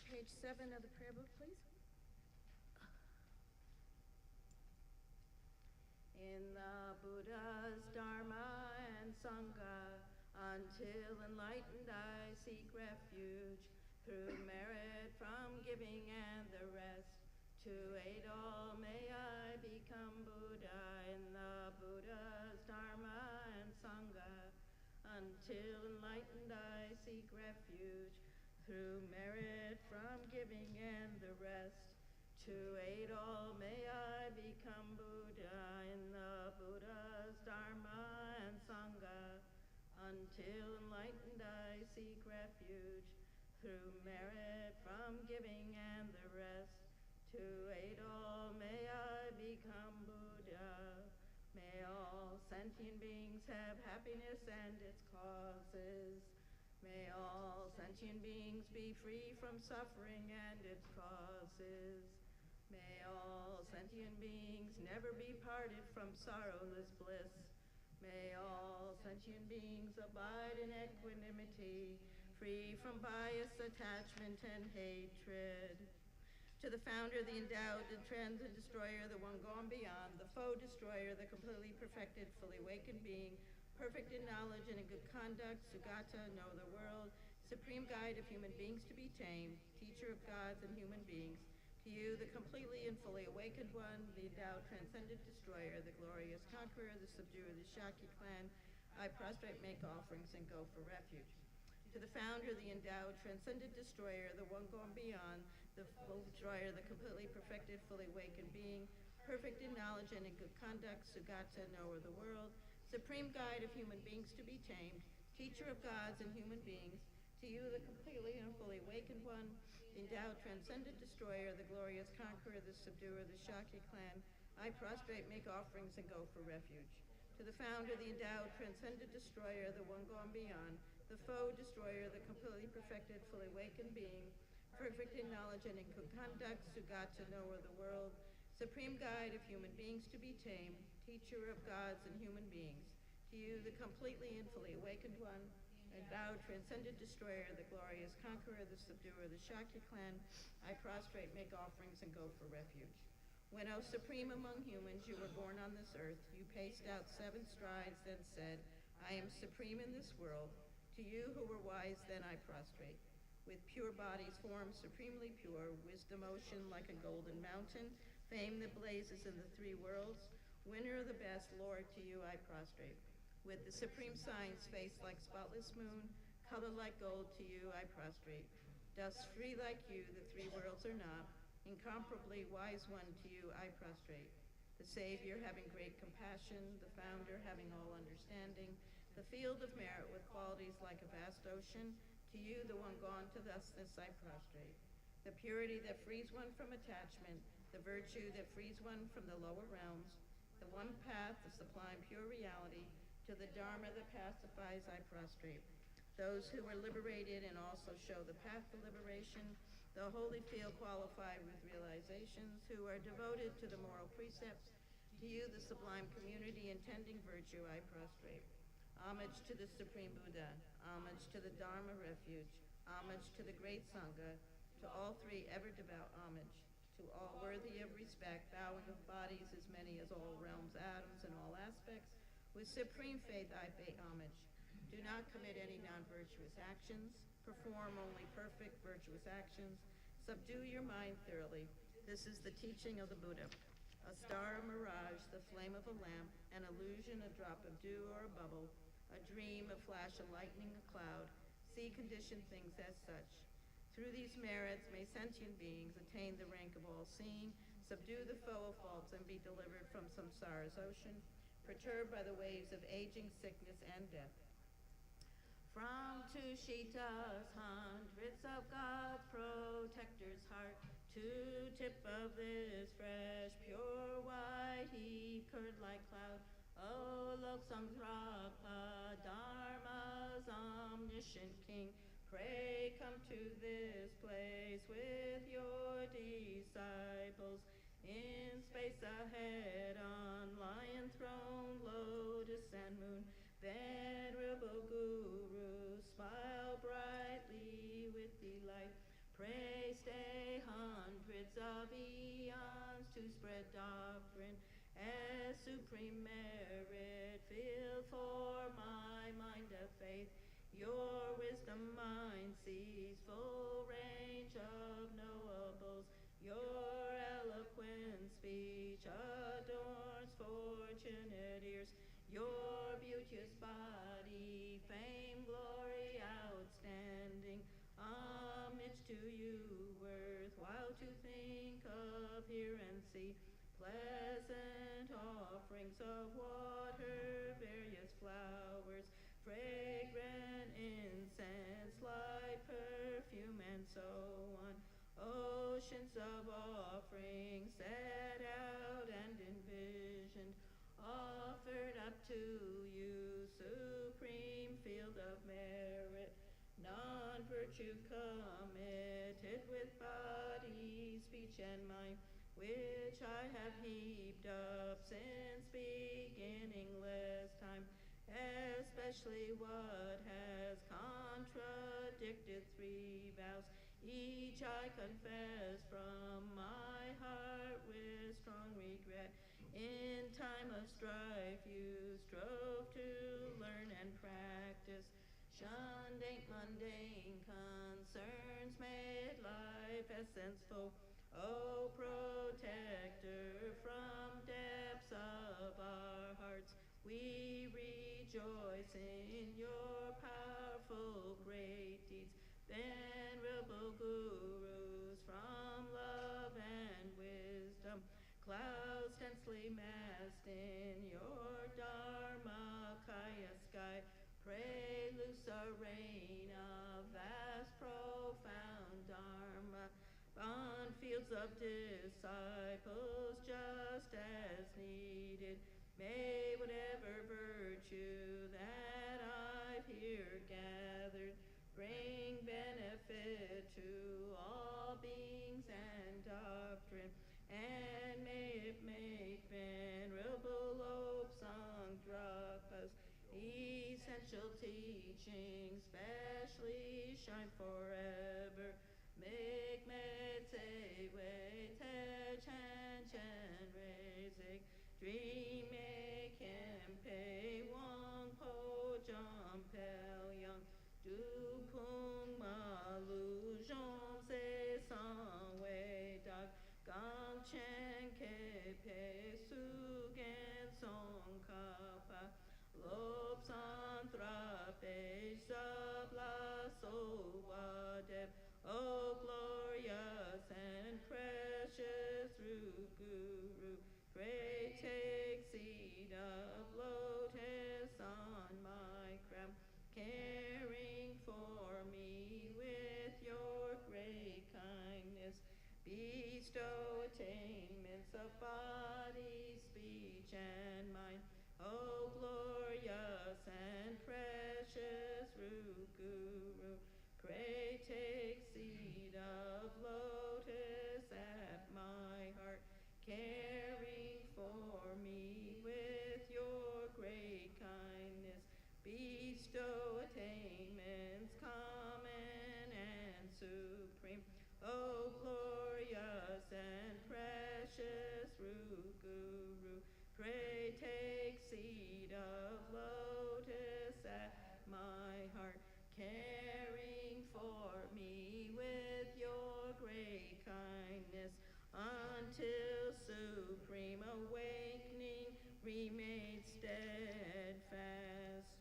page 7 of the prayer book, please. In the Buddha's Dharma and Sangha, until enlightened I seek refuge, through merit from giving and the rest. To aid all may I become Buddha in the Buddha's Dharma and Sangha. Until enlightened I seek refuge, through merit from giving and the rest. To aid all may I become Buddha in the Buddha's Dharma and Sangha. Until enlightened I seek refuge, through merit from giving and the rest. To aid all may I become Buddha. May all sentient beings have happiness and its causes. May all sentient beings be free from suffering and its causes. May all sentient beings never be parted from sorrowless bliss. May all sentient beings abide in equanimity, free from bias, attachment, and hatred. To the founder, the endowed, the transcendent destroyer, the one gone beyond, the foe destroyer, the completely perfected, fully awakened being, perfect in knowledge and in good conduct, Sugata, know the world, supreme guide of human beings to be tamed, teacher of gods and human beings, to you, the completely and fully awakened one, the endowed, transcendent destroyer, the glorious conqueror, the subduer of the Shakya clan, I prostrate, make offerings, and go for refuge. To the founder, the endowed, transcendent destroyer, the one gone beyond, the full destroyer, the completely perfected, fully awakened being, perfect in knowledge and in good conduct, Sugata, knower of the world, supreme guide of human beings to be tamed, teacher of gods and human beings, to you, the completely and fully awakened one, the endowed, transcendent destroyer, the glorious conqueror, the subduer of the Shakya clan, I prostrate, make offerings, and go for refuge. To the founder, the endowed, transcendent destroyer, the one gone beyond, the foe destroyer, the completely perfected, fully awakened being, perfect in knowledge and in good conduct, Sugata, knower of the world, supreme guide of human beings to be tamed, teacher of gods and human beings, to you, the completely and fully awakened one, endowed, transcendent destroyer, the glorious conqueror, the subduer of the Shakya clan, I prostrate, make offerings, and go for refuge. When, O supreme among humans, you were born on this earth, you paced out 7 strides, then said, I am supreme in this world. To you who were wise, then I prostrate. With pure bodies formed supremely pure, wisdom ocean like a golden mountain, fame that blazes in the 3 worlds, winner of the best, Lord, to you I prostrate. With the supreme science, face like spotless moon, color like gold, to you I prostrate. Dust free like you, the 3 worlds are not, incomparably wise one, to you I prostrate. The Savior having great compassion, the founder having all understanding, the field of merit with qualities like a vast ocean, to you, the one gone to thusness, I prostrate. The purity that frees one from attachment, the virtue that frees one from the lower realms, the one path, the sublime pure reality, to the Dharma that pacifies, I prostrate. Those who are liberated and also show the path to liberation, the holy field qualified with realizations, who are devoted to the moral precepts, to you, the sublime community intending virtue, I prostrate. Homage to the Supreme Buddha, homage to the Dharma refuge, homage to the great Sangha, to all 3 ever devout homage, to all worthy of respect, bowing of bodies as many as all realms, atoms, and all aspects, with supreme faith I pay homage. Do not commit any non-virtuous actions, perform only perfect virtuous actions, subdue your mind thoroughly. This is the teaching of the Buddha. A star, a mirage, the flame of a lamp, an illusion, a drop of dew or a bubble, a dream, a flash of lightning, a cloud, see conditioned things as such. Through these merits may sentient beings attain the rank of all seeing, subdue the foe of faults, and be delivered from samsara's ocean, perturbed by the waves of aging, sickness, and death. From Tushita's hundreds of God's protector's heart, to tip of this fresh, pure white heat, curd like cloud, O Loksamdrakpa, Dharma's omniscient king, pray come to this place with your disciples. In space ahead, on lion throne, lotus and moon, venerable Guru, smile brightly with delight. Pray supreme merit, filled for my mind of faith. Your wisdom mind sees full range of knowables. Your eloquent speech adorns fortunate ears. Your beauteous body, fame, glory, outstanding. Homage to you, worthwhile to think of, hear and see. Pleasant offerings of water, various flowers, fragrant incense, light perfume, and so on. Oceans of offerings set out and envisioned, offered up to you, supreme field of merit. Non-virtue committed with body, speech, and mind, which I have heaped up since beginningless time, especially what has contradicted 3 vows. Each I confess from my heart with strong regret. In time of strife you strove to learn and practice, shunned mundane concerns, made life essence-full. O protector from depths of our hearts, we rejoice in your powerful great deeds. Venerable gurus from love and wisdom, clouds densely massed in your Dharmakaya sky, pray loose a rain of vast profound Dharma on fields of disciples just as needed. May whatever virtue that I've here gathered bring benefit to all beings and doctrine, and may it make Venerable Lobsang Drapa's essential teachings specially shine forever. Make me say wait chan chan raising dream make him pay wong po jump pel young du pung ma lu jong se sang wei dak gang chen ke pe su gen song ka pa lop san tra pe sab la so wa deb. O glorious and precious root guru, pray take seat of lotus on my crown, caring for me with your great kindness. Bestow attainments of body, speech, and mind. O glorious and precious root guru, pray take seat of lotus at my heart, caring for me with your great kindness. Bestow attainments common and supreme. O glorious and precious root guru, pray take seat of lotus at my heart, caring for me with your great kindness, until supreme awakening remain steadfast.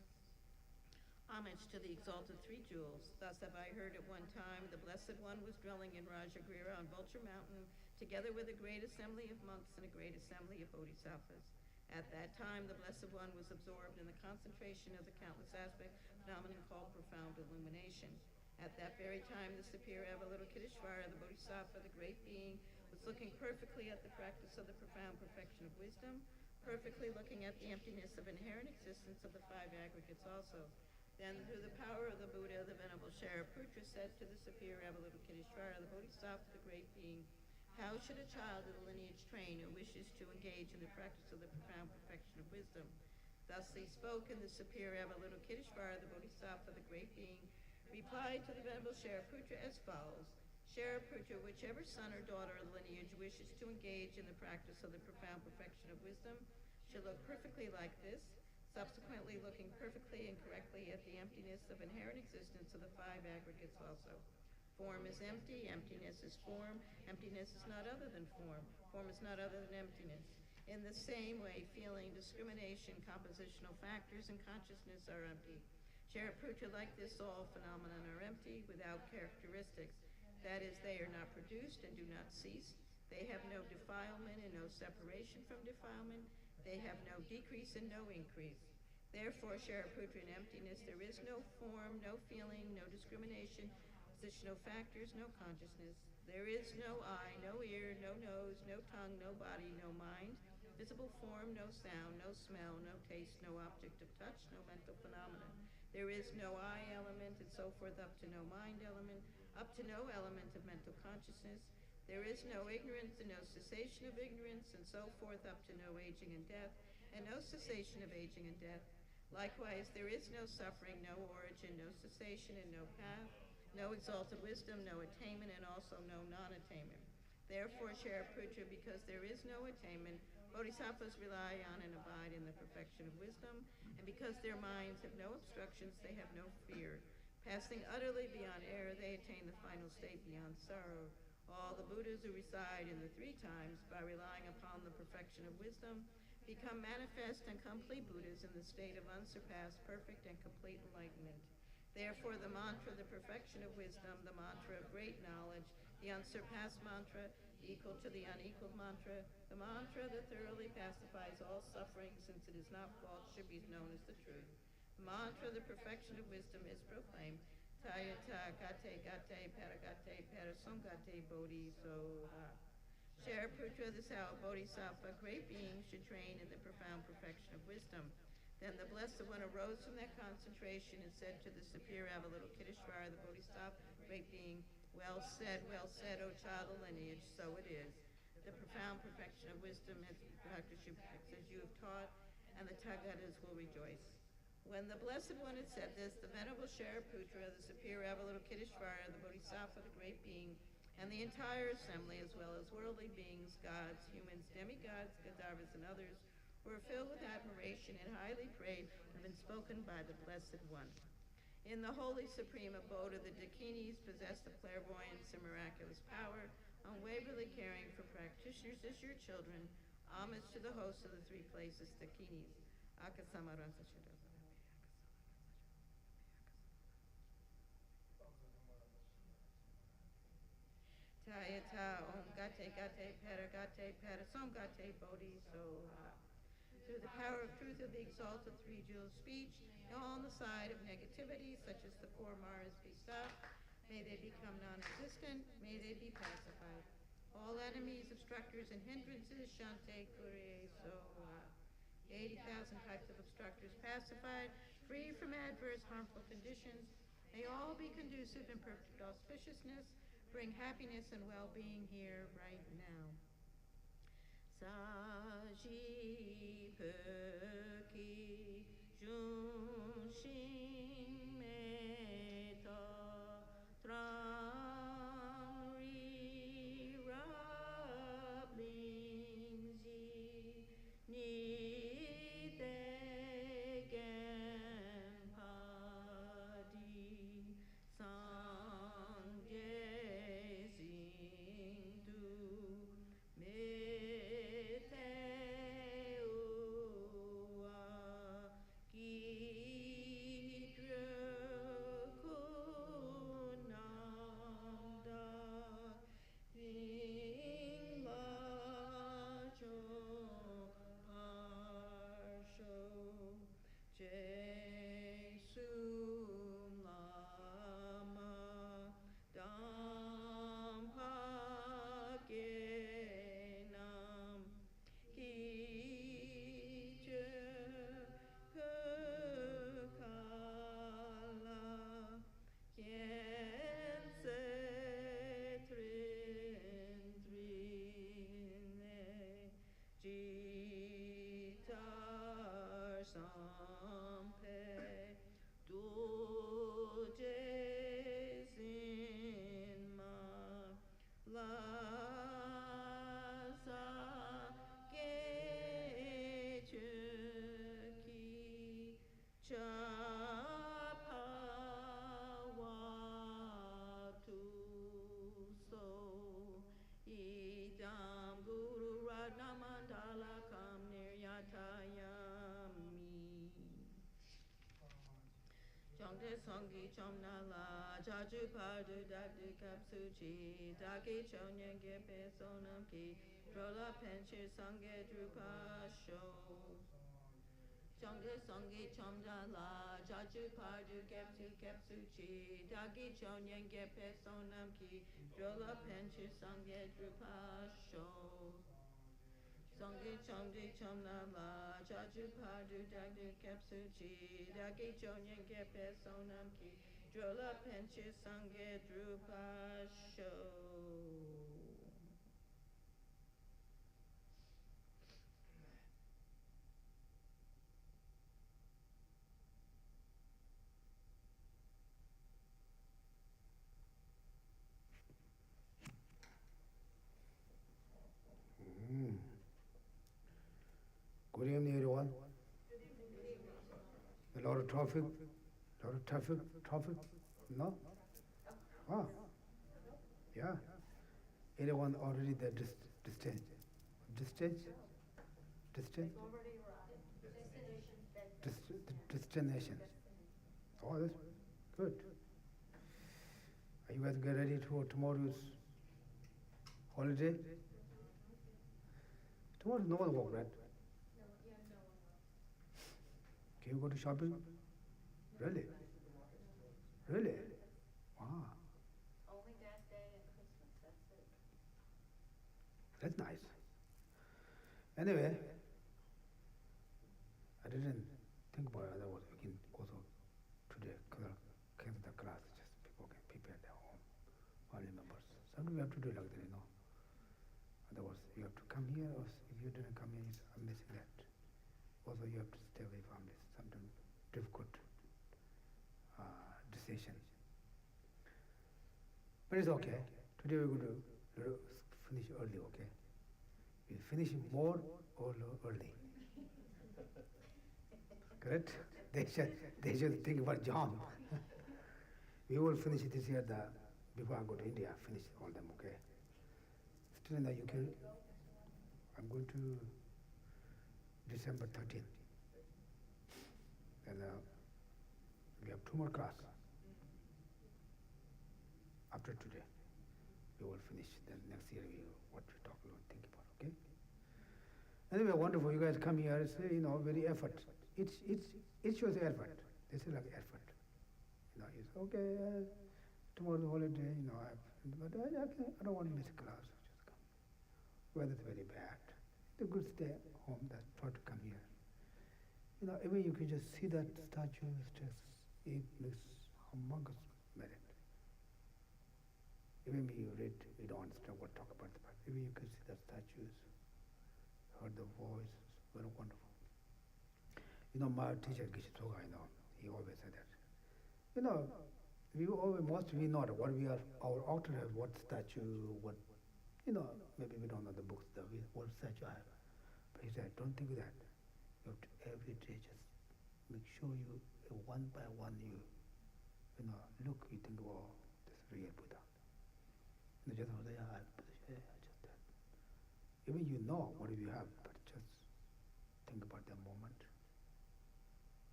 Homage to the exalted 3 jewels. Thus have I heard at one time the Blessed One was dwelling in Rajagriha on Vulture Mountain, together with a great assembly of monks and a great assembly of bodhisattvas. At that time, the Blessed One was absorbed in the concentration of the countless aspect phenomenon called profound illumination. At that very time, the superior Avalokiteshvara, the Bodhisattva, the great being, was looking perfectly at the practice of the profound perfection of wisdom, perfectly looking at the emptiness of inherent existence of the 5 aggregates also. Then, through the power of the Buddha, the Venerable Shariputra said to the superior Avalokiteshvara, the Bodhisattva, the great being, how should a child of the lineage train who wishes to engage in the practice of the profound perfection of wisdom? Thus he spoke, and the superior Avalokiteshvara, the Bodhisattva, the great being, replied to the Venerable Shariputra as follows. Shariputra, whichever son or daughter of the lineage wishes to engage in the practice of the profound perfection of wisdom, should look perfectly like this, subsequently looking perfectly and correctly at the emptiness of inherent existence of the five aggregates also. Form is empty, emptiness is form, emptiness is not other than form is not other than emptiness. In the same way, feeling, discrimination, compositional factors, and consciousness are empty. Shariputra, like this, all phenomena are empty, without characteristics. That is, they are not produced and do not cease. They have no defilement and no separation from defilement. They have no decrease and no increase. Therefore, Shariputra, in emptiness, there is no form, no feeling, no discrimination, positional factors, no consciousness. There is no eye, no ear, no nose, no tongue, no body, no mind, visible form, no sound, no smell, no taste, no object of touch, no mental phenomenon. There is no I element, and so forth, up to no mind element, up to no element of mental consciousness. There is no ignorance and no cessation of ignorance, and so forth, up to no aging and death, and no cessation of aging and death. Likewise, there is no suffering, no origin, no cessation, and no path, no exalted wisdom, no attainment, and also no non-attainment. Therefore, Shariputra, because there is no attainment, Bodhisattvas rely on and abide in the perfection of wisdom, and because their minds have no obstructions, they have no fear. Passing utterly beyond error, they attain the final state beyond sorrow. All the Buddhas who reside in the three times, by relying upon the perfection of wisdom, become manifest and complete Buddhas in the state of unsurpassed, perfect, and complete enlightenment. Therefore, the mantra, the perfection of wisdom, the mantra of great knowledge, the unsurpassed mantra, equal to the unequaled mantra, the mantra that thoroughly pacifies all suffering, since it is not false, should be known as the truth. The mantra, the perfection of wisdom, is proclaimed. Tayata gate gate paragate parasongate bodhi soha. Shariputra, this how a bodhisattva, great being, should train in the profound perfection of wisdom. Then the Blessed One arose from that concentration and said to the superior Avalokiteshvara, the Bodhisattva, great being, well said, O child of lineage, so it is. The profound perfection of wisdom, as you have taught, and the Tagatas will rejoice. When the Blessed One had said this, the Venerable Shariputra, the superior Avalokiteshvara, the Bodhisattva, the great being, and the entire assembly, as well as worldly beings, gods, humans, demigods, Gandharvas, and others, were filled with admiration and highly praised and been spoken by the Blessed One. In the holy supreme abode of the Dakinis, possessed of clairvoyance and miraculous power, unwaveringly caring for practitioners as your children, homage to the host of the three places, Dakinis. Tayata om gate gate para som gate bodhi soha. Through the power of truth of the exalted three-jewel speech, all on the side of negativity, such as the four Maras, be stopped. May they become non-existent. May they be pacified. All enemies, obstructors, and hindrances, shante kurie soha. 80,000 types of obstructors pacified, free from adverse, harmful conditions. May all be conducive and perfect auspiciousness. Bring happiness and well-being here right now. Saji Perki Jun Shin Meta Trang Ri Rab Lin Zi Ni De Gen Pa Di Sang Je Sing Du Me Te Ua Ki Dre Chongde Songi Chomnala, Jaju Padu Dadu Kapsuchi, Daki Chonyan Gepe Sonam Ki, Drola Penchir Sange Drupa Sho. Chongde Songi Chomnala, Jaju Padu Gepsu Kepsuchi, Daki Chonyan Gepe Sonam Ki, Drola Penchir Sange Drupa Sho. Songi Chomdi Chomnala, Jaju Padu Dagdu Kepsuchi, Dagi Chonyan Gepe Sonam Ki, Drola Penche Sange Drupa Sho. Good evening, everyone. A lot of traffic, no? Ah, yeah. Everyone already the distance. Destination. Oh, that's good. Are you guys get ready for tomorrow's holiday? Tomorrow no one work, right? Can you go to shopping? Really? Really? Wow. Only that day at Christmas, that's it. That's nice. Anyway, I didn't think about it. Otherwise, we can also today cancel the class. Just people can prepare their home, family members. Sometimes we have to do like that, you know. Otherwise, you have to come here, or if you didn't come here, I'm missing that. Also, you have to stay away from this. Sometimes difficult decision. But it's okay. Today we're going to finish early, okay? We finish more or early. Correct? They should think about job. We will finish this year before I go to India, finish all them, okay? Still in the UK, I'm going to December 13th. And we have 2 more classes. After today, we will finish. Then next year, what we talk about, think about, okay? Anyway, wonderful. You guys come here. It's very effort. It shows effort. This is like effort. It's okay. Tomorrow's holiday. But I don't want to miss class. Just come. Weather's very bad. It's a good stay at home. That's try to come here. Even you can just see that statue. It looks humongous merit. Even you read, you don't understand what talk about, but even you can see the statues, heard the voice, it's very wonderful. My teacher Geshe Tsulga, he always said that. We know what we are, our altar has what statue, what, maybe we don't know the books, what statue I have. But he said, don't think of that. You have to every day just make sure you, one by one, look, you think, oh, this is real Buddha. Just that. Even what you have, but just think about the moment,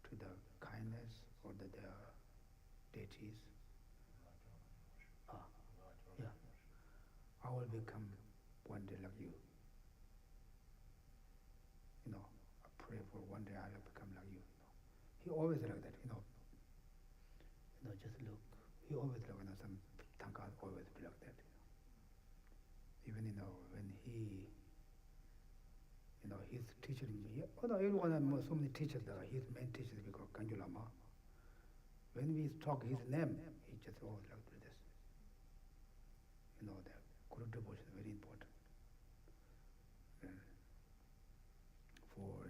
to the kindness or the deities. Yeah. I will become one day like you. I pray for one day I will become like you. He always like that, just look. He always like some Tankas always be like that. Even when he's teaching me. Everyone has so many teachers. His main teacher is called Kanju Lama. When we talk his name, he just always like to this. The Kurukulla Center is very important. For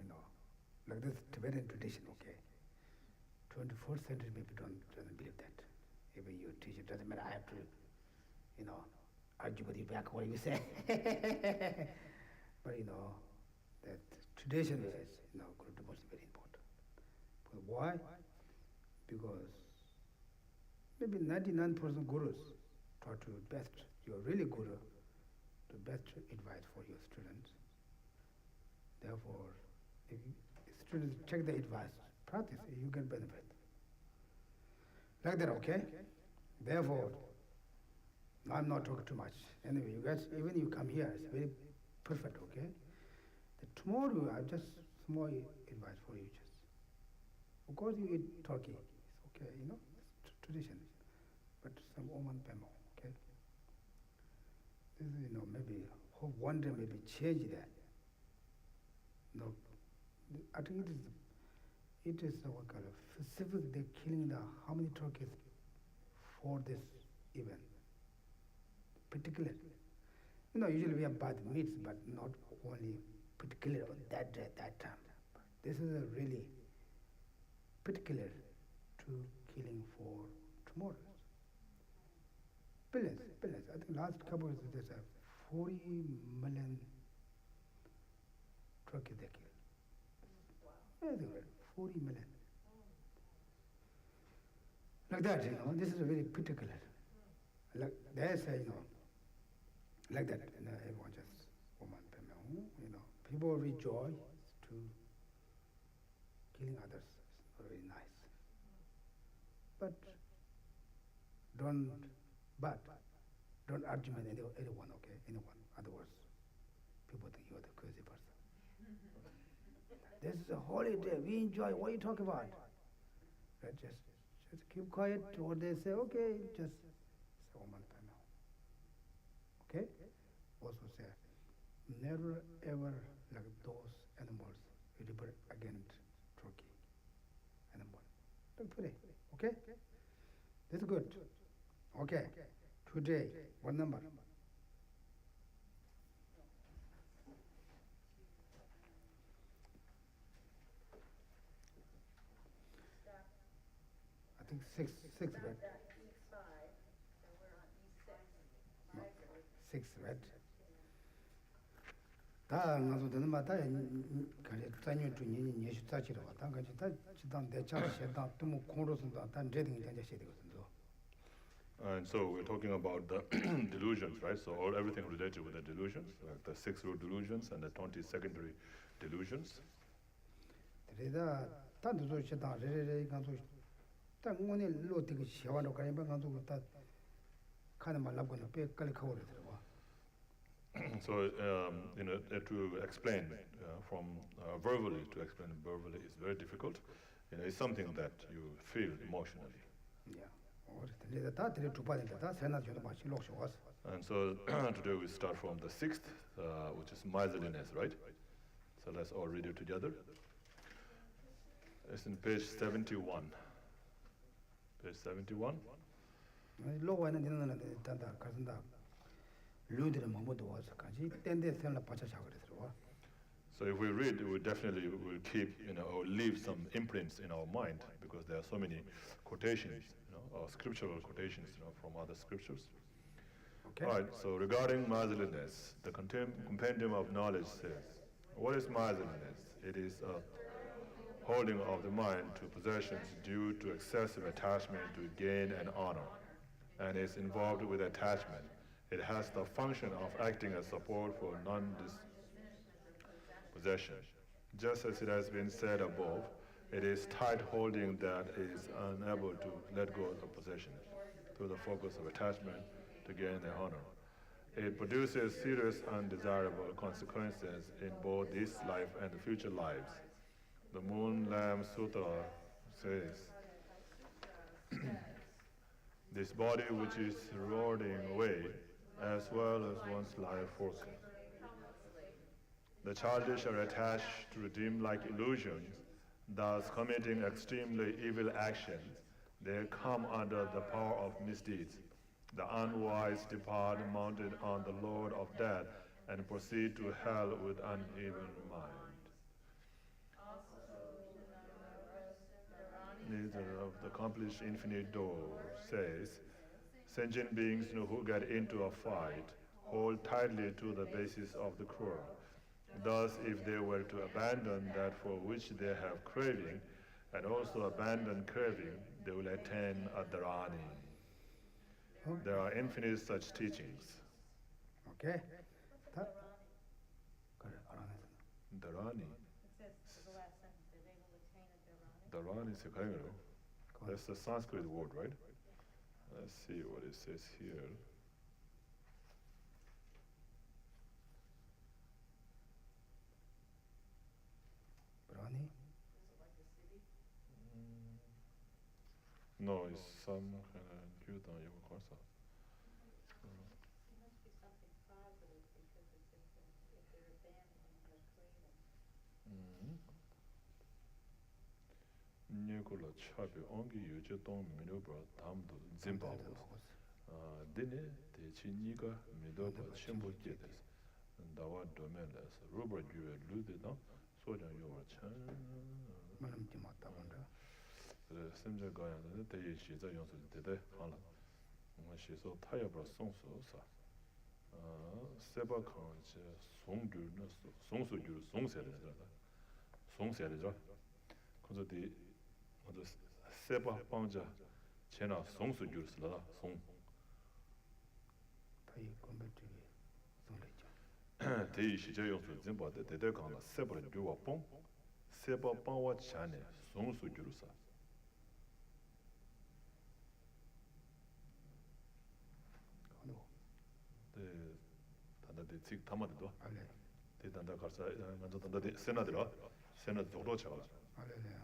like this Tibetan tradition, okay. 21st century people doesn't believe that. Even your teacher doesn't matter. I have to, argue with you back what you say. But that tradition is, Kurukulla Center is very important. But why? Because maybe 99% gurus try to best, you're really guru, to best advice for your students. Therefore, if students take the advice, practice, you get benefit. Like that, okay? Therefore, I'm not talking too much. Anyway, you guys, even you come here, it's very perfect, okay? Tomorrow, I have just small advice for you. Just, of course, you eat turkey. It's okay, you know, it's tradition. But some Oman Pemo, okay? This is, you know, maybe hope one day maybe change that. No, I think it is what kind of specific. They're killing how many turkeys for this event. Particular, you know, usually we have bad meats, but not only particular on that day, at that time. This is a really particular to killing for tomorrow. Billions. I think last couple of years, there's 40 million turkeys they killed. I think 40 million. Like that, you know, this is a very particular. Like they say, you know, like that, you know, everyone just, you know, people rejoice to killing others. It's not very nice. But don't argument anyone, okay? Anyone. Otherwise, people think you're the crazy person. This is a holiday. We enjoy. What are you talking about? Right, just keep quiet. Or they say, okay, just say, okay? Also say, never ever like those animals rebel against Turkey animal. Like today, okay? This is good. Okay. Today, what number? I think six, right? No, six, right? 다 나도 되는 마다 가지 자녀 중에 예수 자치로 왔다 가지 다 지단 대차로 시다 또 공로선도 단 제딩 된자 시되거든요. And so we're talking about the delusions, right? So everything related with the delusions, like the 6 root delusions and the 20 secondary delusions. 그래다 단도도 시다 레레레 간도 딱 오늘 로티기 시와로 가면 간도 다 가는 말라고는 배 깔리 가오래 들어. So, you know, to explain from verbally, to explain verbally is very difficult. You know, it's something that you feel emotionally. Yeah. And so today we start from the 6th, which is miserliness, right? So let's all read it together. It's in page 71. Page 71. So if we read, we definitely will keep, you know, or leave some imprints in our mind, because there are so many quotations, you know, or scriptural quotations, you know, from other scriptures. Okay. All right, so regarding miserliness, the compendium of knowledge says, what is miserliness? It is a holding of the mind to possessions due to excessive attachment to gain and honor, and is involved with attachment. It has the function of acting as support for non-possession. Just as it has been said above, it is tight holding that is unable to let go of possession through the focus of attachment to gain and honor. It produces serious undesirable consequences in both this life and the future lives. The Moon Lamb Sutra says, this body which is rotting away, as well as one's life force. The childish are attached to dream-like illusions, thus committing extremely evil actions. They come under the power of misdeeds. The unwise depart mounted on the Lord of Death and proceed to hell with uneven mind. Neither of the accomplished infinite door says, sentient beings who get into a fight hold tightly to the basis of the quarrel. Thus, if they were to abandon that for which they have craving, and also abandon craving, they will attain a dharani. There are infinite such teachings. Okay. Dharani. It says the last sentence that they will attain a dharani. Dharani is a That's the Sanskrit word, right? Let's see what it says here. Brahmi? No, it's some kind of Gyudan Yoga Korsa. It must be something positive because if they're abandoning their craving. Nyekola chabi ongi yuja tong minobra damdo zimbabwe. Dine techi niga midobra chimbo jedes. Dawa domeles. Rubra juwe lude dang sojan yoga chan. Malam timata wanda. Simja gaya dine teyi shiza yonsu dede hala. Shiso tayabra songsu sa. Seba kang che songdu na songsu gyur songsere jada. Songsere jada. Kunzo di Seba Pangja Chena Songsu Jursla Song. Tayi kombetti songleja. Teyi shija yonsu zimba de dede kanga Seba Juwa Pong, Seba Pangwa Chane Songsu Jursa. Kano. Tanda de tsik tamade do. Ale. Te tanda karsa manzo tanda de sena dira. Sena dogro chagala. Ale.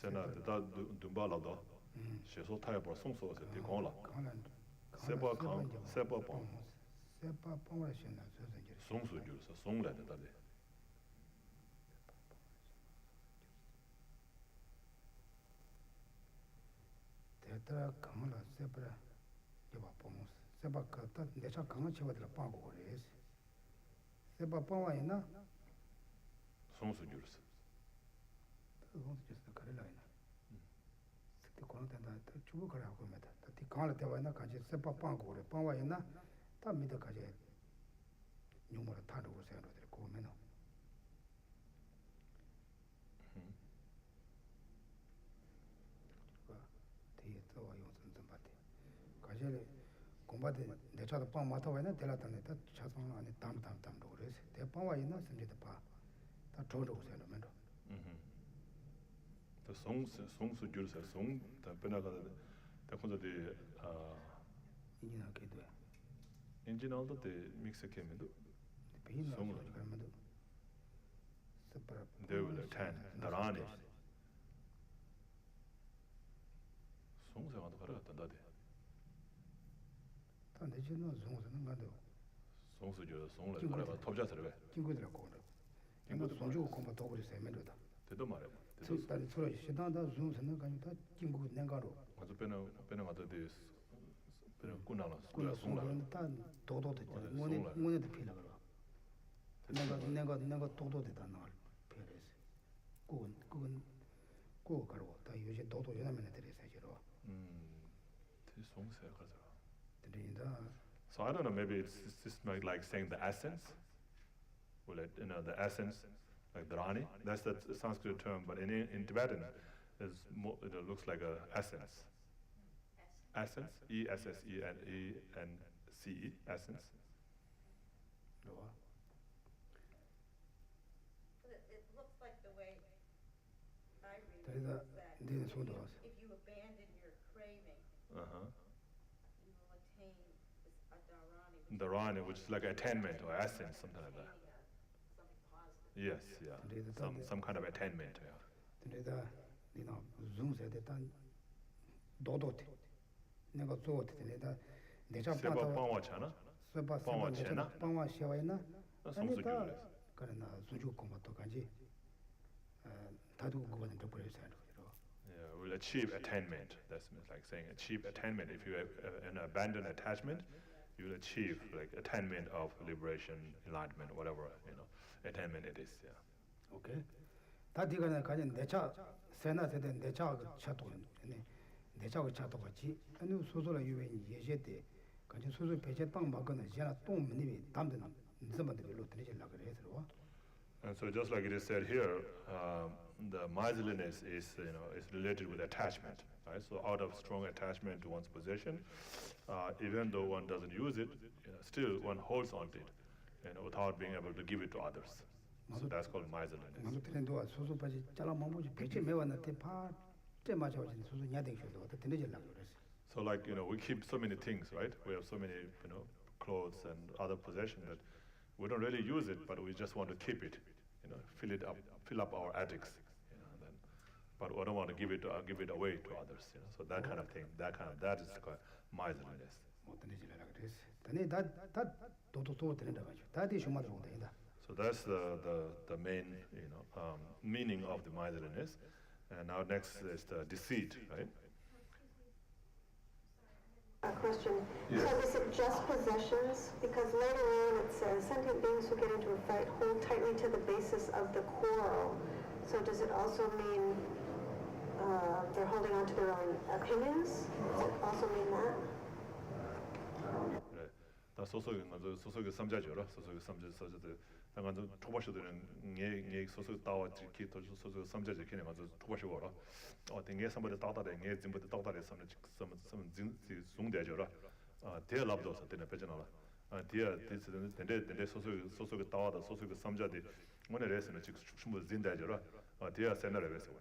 Sena de da dumba la do. Sheso tayabra songso se de gongla. Seba kang Seba Pang. Seba Pangwa shena sosanjiri. Songsu Jursa Songla de dade. Tetra kamala Seba Yoba Pangwa. Seba kata necha kanga chivadila Pangwa kores. Seba Pangwa ina. Songsu Jursa. Songsu Jursa karela ina. Sikti kono tenda chubu kare hako meta. Tati kamala tewa ina kanchi Seba Pangwa kore. Pangwa ina ta mida kanchi nyumura tanda kore rodere ko meno. Teyi tawa yonsun zambate. Kanchi kumbate nechada pang matawa ina tela tanda ta chasang ane tam kores. Te pangwa ina samjita pa. Ta chodo kore meno. The Songsu Jursa Song, the Penaga, the Kunza de Injina kedwe. engine aldo de mixe came into. Pina Song karmadu. Separa. they will attend Darani. Song se want to Tandade. Tande chino zongsa ngado. Songsu Jursa Song like Topja Serve. Kingudra kono. Kingo sonju komba toburi se mendo da. They don't matter. Tani sura shidanda zongsa ngado ta kingu nengaro. As a penna at this Kunala, Kuna Songla. sonju ta dodo de ngone de pila garo. Nenga dodo de ta na peres. Ko garo ta yoje dodo yana mena tere sa jiro. This song se Trinda So I don't know, maybe it's just like saying the essence. Well, the essence, like Dharani, that's the Sanskrit term, but in Tibetan, it looks like a essence. Essence, E-S-S-E-N-E-N-C-E, essence. loa. It looks like the way I read it Trinda is that dine sondo was. if you abandon your craving, you will attain this adharani, Dharani, which is like attainment or essence, something like that. something positive. Yes, yeah. Some kind of attainment, yeah. Trinda dina zongsa de ta dodo te. Nenga zo te trinda necha Seba pata Pangwa Chana, seba Pangwa necha Chena. pangwa shewa ina. Songsu ta Jursa. karena sonju komba to kanji. Tadu goba de pore sa ro. Yeah, will achieve attainment. That's like saying achieve attainment. If you abandon attachment, you will achieve like attainment of liberation, enlightenment, whatever attainment it is. Yeah. Okay. 다 디가는 가진 내차 세나 세대 내차 차도 네 내차 차도 같이 아니 소소라 유엔 예제때 가진 소소 배제 땅 막거나 제가 똥 문이 담든 좀만들로 드리질라 그래서 And so just like it is said here, the miserliness is is related with attachment, right? So out of strong attachment to one's possession, even though one doesn't use it, still one holds on to it, without being able to give it to others. So that's called miserliness. 나도 트렌도 소소 빠지 잘라 먹지 배제 매웠는데 파 So like, we keep so many things, right? We have so many, clothes and other possessions that we don't really use it, but we just want to keep it, fill up our attics, then, but we don't want to give it away to others, So that kind of thing, that is called miserliness. So that's the main, meaning of the miserliness. And now next is the deceit, right? A question. Yes. So is it just possessions? Because later on it says, sentient beings who get into a fight hold tightly to the basis of the quarrel. So does it also mean they're holding on to their own opinions? Does it also mean that? 다 소속의 삼자죠라. 소속의 삼자들 당간도 초바시들은 네 소속 따와 지키 소속 삼자들 걔네 가서 초바시고라. 땡게 삼바데 따다데 네 짐부터 따다데 삼 송대죠라. 대랍도서 되는 배전하라. 디아 디스는 된데 소속의 따와다 소속의 삼자들 오늘에서는 지금 충분히 진다죠라. 디아 세나를 해서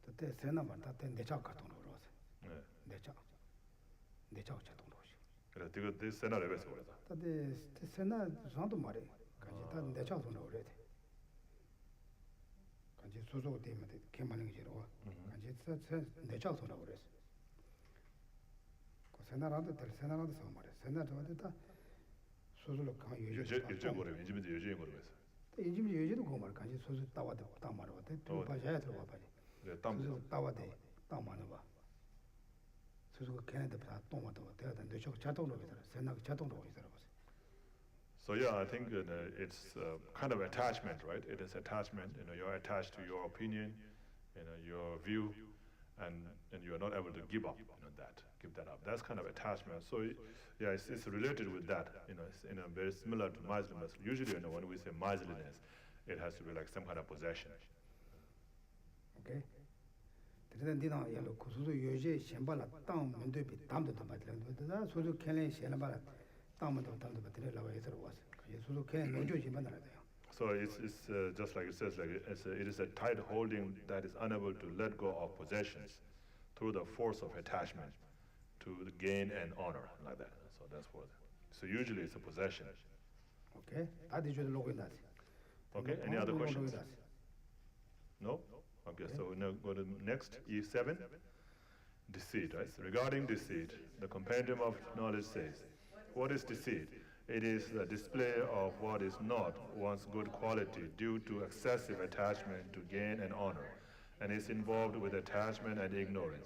그때 세나만 다 내작 같은 거 그러서. 네. 내작 자동 도시. 그래 되게 세나를 해서 그러다. 근데 세나 상도 말해. 같이 다 내작 돈 오래 돼. 같이 소속 때문에 개만한 게 싫어. 같이 내작 돈 오래. 그 세나라도 상 말해. 세나도 다 소속을 가 요즘 거래 왠지면 요즘 거래 그래서. 요즘 요즘도 그 말. 같이 소속 따와도 딱 말어. 또 봐야 들어와 봐. 네, 땀 따와대 땀 많아 봐. 소속 걔네들 다 똥마도 대다 뇌적 자동으로 있더라. 생각 자동으로 있더라. So yeah, I think it's kind of attachment, right? It is attachment. You're attached to your opinion, your view, and you're not able to give up, give that up. That's kind of attachment. So yeah, it's related with that. It's very similar to miserliness. Usually, when we say miserliness, it has to be like some kind of possession. Okay. 그래서 니나 야로 고수도 요제 셴발라 땅 면도비 담도 담아들는데 소소 캔에 셴발라 땅도 담도 받으려고 해서 왔어. 소소 캔에 노조지 만나야 돼요. So it's just like it says, like it is a tight holding that is unable to let go of possessions through the force of attachment to the gain and honor, like that. So that's what. So usually it's a possession. Okay. 다들 저도 로그 있나지. Okay. Any other questions? No. Okay, so we now go to next, E7, deceit, right? So regarding deceit, the Compendium of Knowledge says, what is deceit? It is the display of what is not one's good quality due to excessive attachment to gain and honor, and is involved with attachment and ignorance.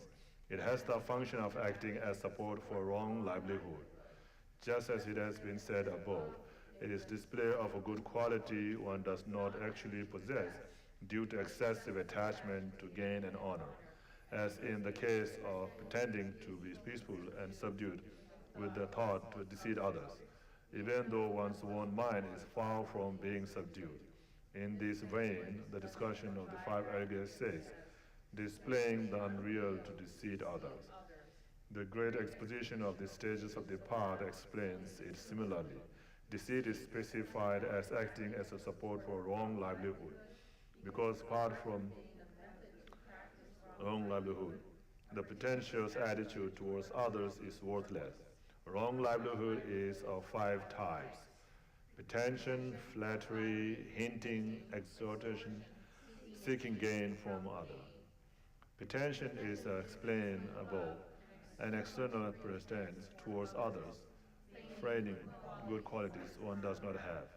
It has the function of acting as support for wrong livelihood. Just as it has been said above, it is display of a good quality one does not actually possess, due to excessive attachment to gain and honor, as in the case of pretending to be peaceful and subdued with the thought to deceive others, even though one's own mind is far from being subdued. In this vein, the discussion of the five arrogance says, displaying the unreal to deceive others. The great exposition of the stages of the path explains it similarly. Deceit is specified as acting as a support for wrong livelihood, because apart from wrong livelihood, the pretentious attitude towards others is worthless. Wrong livelihood is of 5 types: pretension, flattery, hinting, exhortation, seeking gain from others. Pretension is explained above, an external pretense towards others, feigning good qualities one does not have.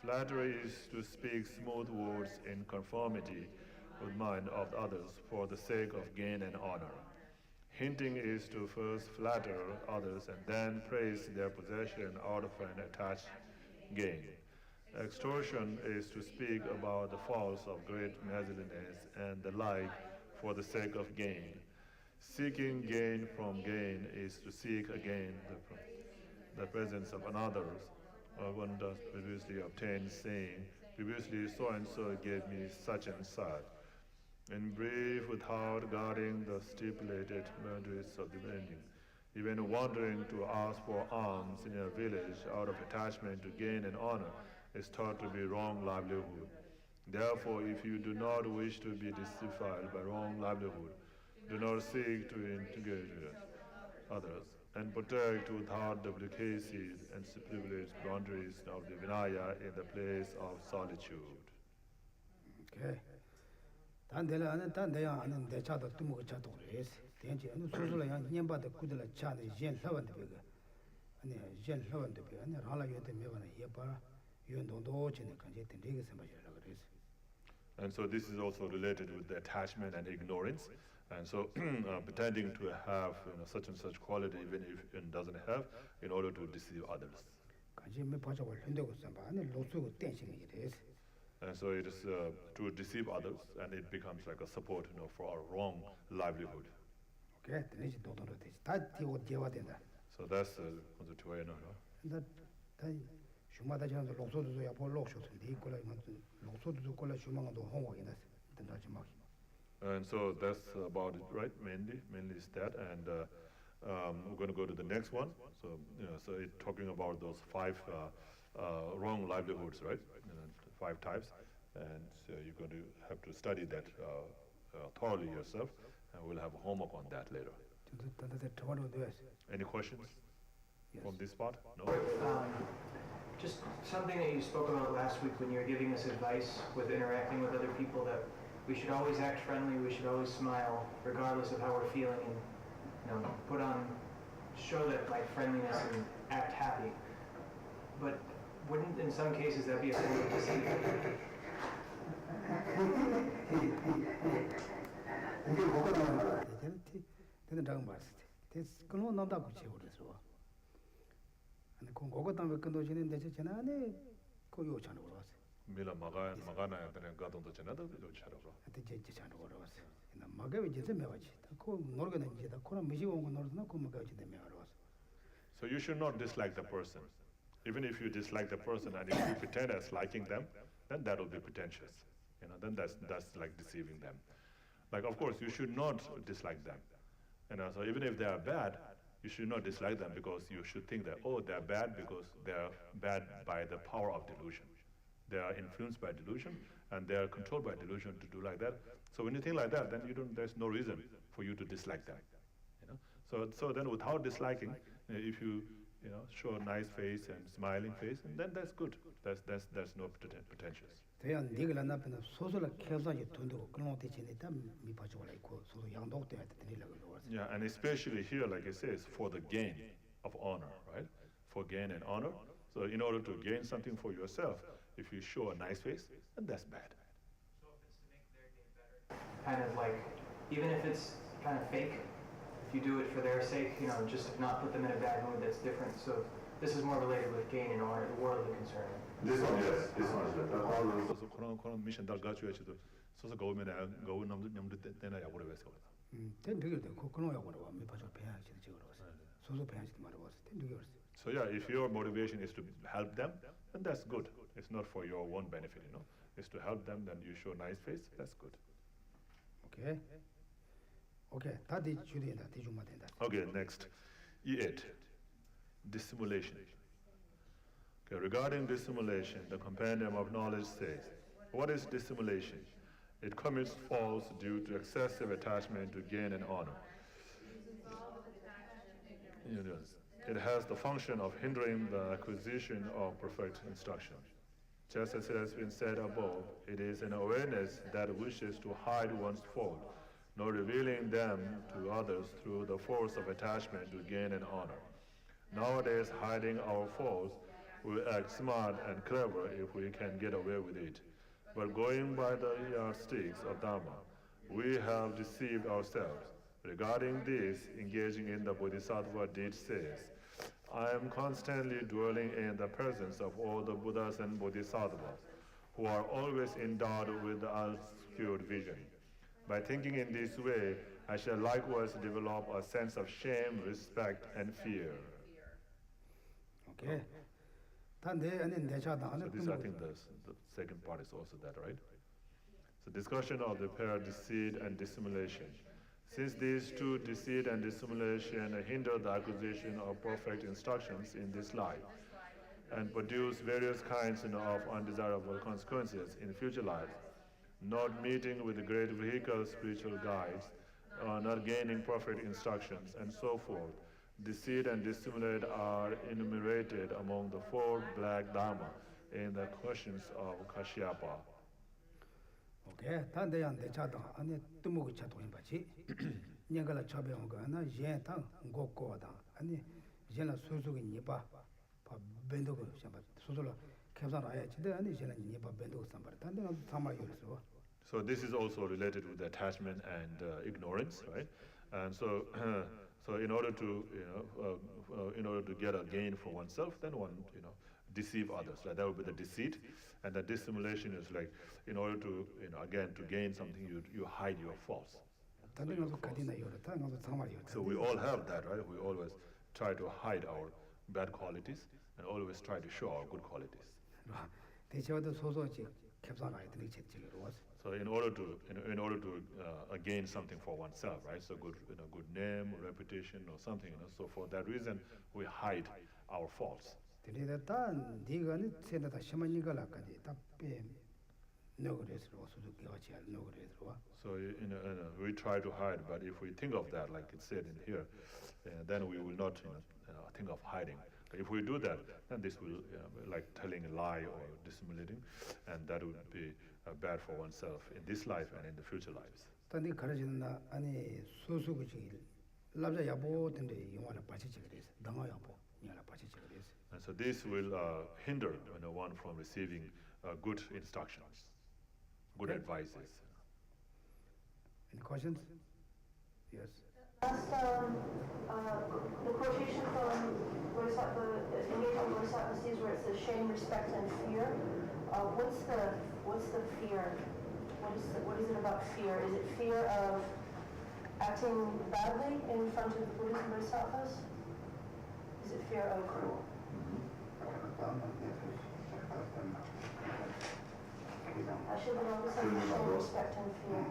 Flattery is to speak smooth words in conformity with mind of others for the sake of gain and honor. Hinting is to first flatter others and then praise their possession out of an attached gain. Extortion is to speak about the faults of great miserliness and the like for the sake of gain. Seeking gain from gain is to seek again the presence of another. One does previously obtain, saying, previously so-and-so gave me such and such. In brief, without guarding the stipulated boundaries of the venue, even wandering to ask for alms in a village out of attachment to gain and honor is thought to be wrong livelihood. Therefore, if you do not wish to be defiled by wrong livelihood, do not seek to integrate others, and protect without duplicacy and privilege boundaries of the Vinaya in the place of solitude. Okay. 단대라 하는 단대야 하는 내 차도 뜨먹어 차도 그래서 대체 어느 소소라 년바도 꾸들라 차네 젠 러반데 베가 아니 젠 러반데 베가 아니 라라 요데 메바나 예바 연동도 전에 간제 된게 semajira 그래서. And so this is also related with the attachment and ignorance. And so pretending to have such and such quality even if it doesn't have in order to deceive others. 간제 몇 바자고 흔들고 삼바 아니 로수고 땡싱이 이래서. And so it is to deceive others, and it becomes like a support, for our wrong livelihood. Okay, 되지 도도로 되지. 다 뛰고 뛰어야 된다. So that's the way, 나 슈마다 전에 로소도 야보 로쇼도 이거라 로소도 콜라 슈마도 홍어이나 된다지 막. And so that's about it, right? Mainly is that, and we're going to go to the next one. So so it's talking about those 5 wrong livelihoods, right? 5 types, and so you're going to have to study that thoroughly yourself, and we'll have homework on that later. Any questions from this part? No? Just something that you spoke about last week when you were giving us advice with interacting with other people, that we should always act friendly, we should always smile, regardless of how we're feeling, and show that like friendliness and act happy. But wouldn't, in some cases, that be a form of deceit? Mila magana and gadon to Janada, so you should not dislike the person. Even if you dislike the person and if you pretend as liking them, then that will be pretentious. Then that's like deceiving them. Like, of course, you should not dislike them. So even if they are bad, you should not dislike them because you should think that, oh, they're bad because they're bad by the power of delusion. They are influenced by delusion and they are controlled by delusion to do like that. So when you think like that, then there's no reason for you to dislike them. So then without disliking, if you show a nice face and smiling face, and then that's good. That's no pretentious. Yeah, and especially here, like it says, for the gain of honor, right? For gain and honor. So in order to gain something for yourself, if you show a nice face, then that's bad. So if it's to make their gain better, kind of like, even if it's kind of fake, if you do it for their sake, just to not put them in a bad mood, that's different. So this is more related with gain and honor, the worldly concern. This one, yes. This one is all those. So 그런 mission 달 가지고 해도 소소 거우면 거우 남도 때나 야고래 왜서. So yeah, if your motivation is to help them, then that's good. It's not for your own benefit, It's to help them, then you show a nice face, that's good. Okay. Okay, next. E8. Dissimulation. Okay, regarding dissimulation, the Compendium of Knowledge says, what is dissimulation? It commits faults due to excessive attachment to gain and honor. It has the function of hindering the acquisition of perfect instruction. Just as it has been said above, it is an awareness that wishes to hide one's fault, nor revealing them to others through the force of attachment to gain and honor. Nowadays, hiding our faults, we act smart and clever if we can get away with it. But going by the yardsticks of Dharma, we have deceived ourselves. Regarding this, engaging in the Bodhisattva deed says, I am constantly dwelling in the presence of all the Buddhas and Bodhisattvas, who are always endowed with the unskewed vision. By thinking in this way, I shall likewise develop a sense of shame, respect, and fear. Okay. So this, I think the second part is also that, right? So discussion of the pair deceit and dissimulation. Since these two, deceit and dissimulation, hinder the acquisition of perfect instructions in this life, and produce various kinds of undesirable consequences in future life. Not meeting with the great vehicle spiritual guides, not gaining perfect instructions, and so forth. Deceit and dissimulate are enumerated among the 4 black dharma in the questions of Kashyapa. Okay, Tandayan de Chata, and Tumugu Chatoin Bachi, Nagala Chabianga, and Jen Tang, Gokoda, and Jena Suzu Nipa, Bendogo, Suzula, Kazan Ayach, and Jena Nipa Bendo Sambar, Tandan Tama Yuso. So this is also related with attachment and ignorance, right? And so, so in order to get a gain for oneself, then one deceive others. Right? That would be the deceit, and the dissimulation is like in order to again to gain something, you hide your faults. So we all have that, right? We always try to hide our bad qualities and always try to show our good qualities. So in order to gain something for oneself, right? So good name, reputation, or something. So for that reason, we hide our faults. So we try to hide, but if we think of that, like it said in here, then we will not think of hiding. But if we do that, then this will like telling a lie or dissimulating, and that would be bad for oneself in this life and in the future lives. And so this will hinder one from receiving good instructions, good advices. Any questions? Yes. Last, the quotation from Bodhisattva, engaging Bodhisattva sees where it says shame, respect, and fear. What's the fear? What is it about fear? Is it fear of acting badly in front of Buddhist Bodhisattvas? Is it fear of Actually, the opposite of shame, respect, and fear.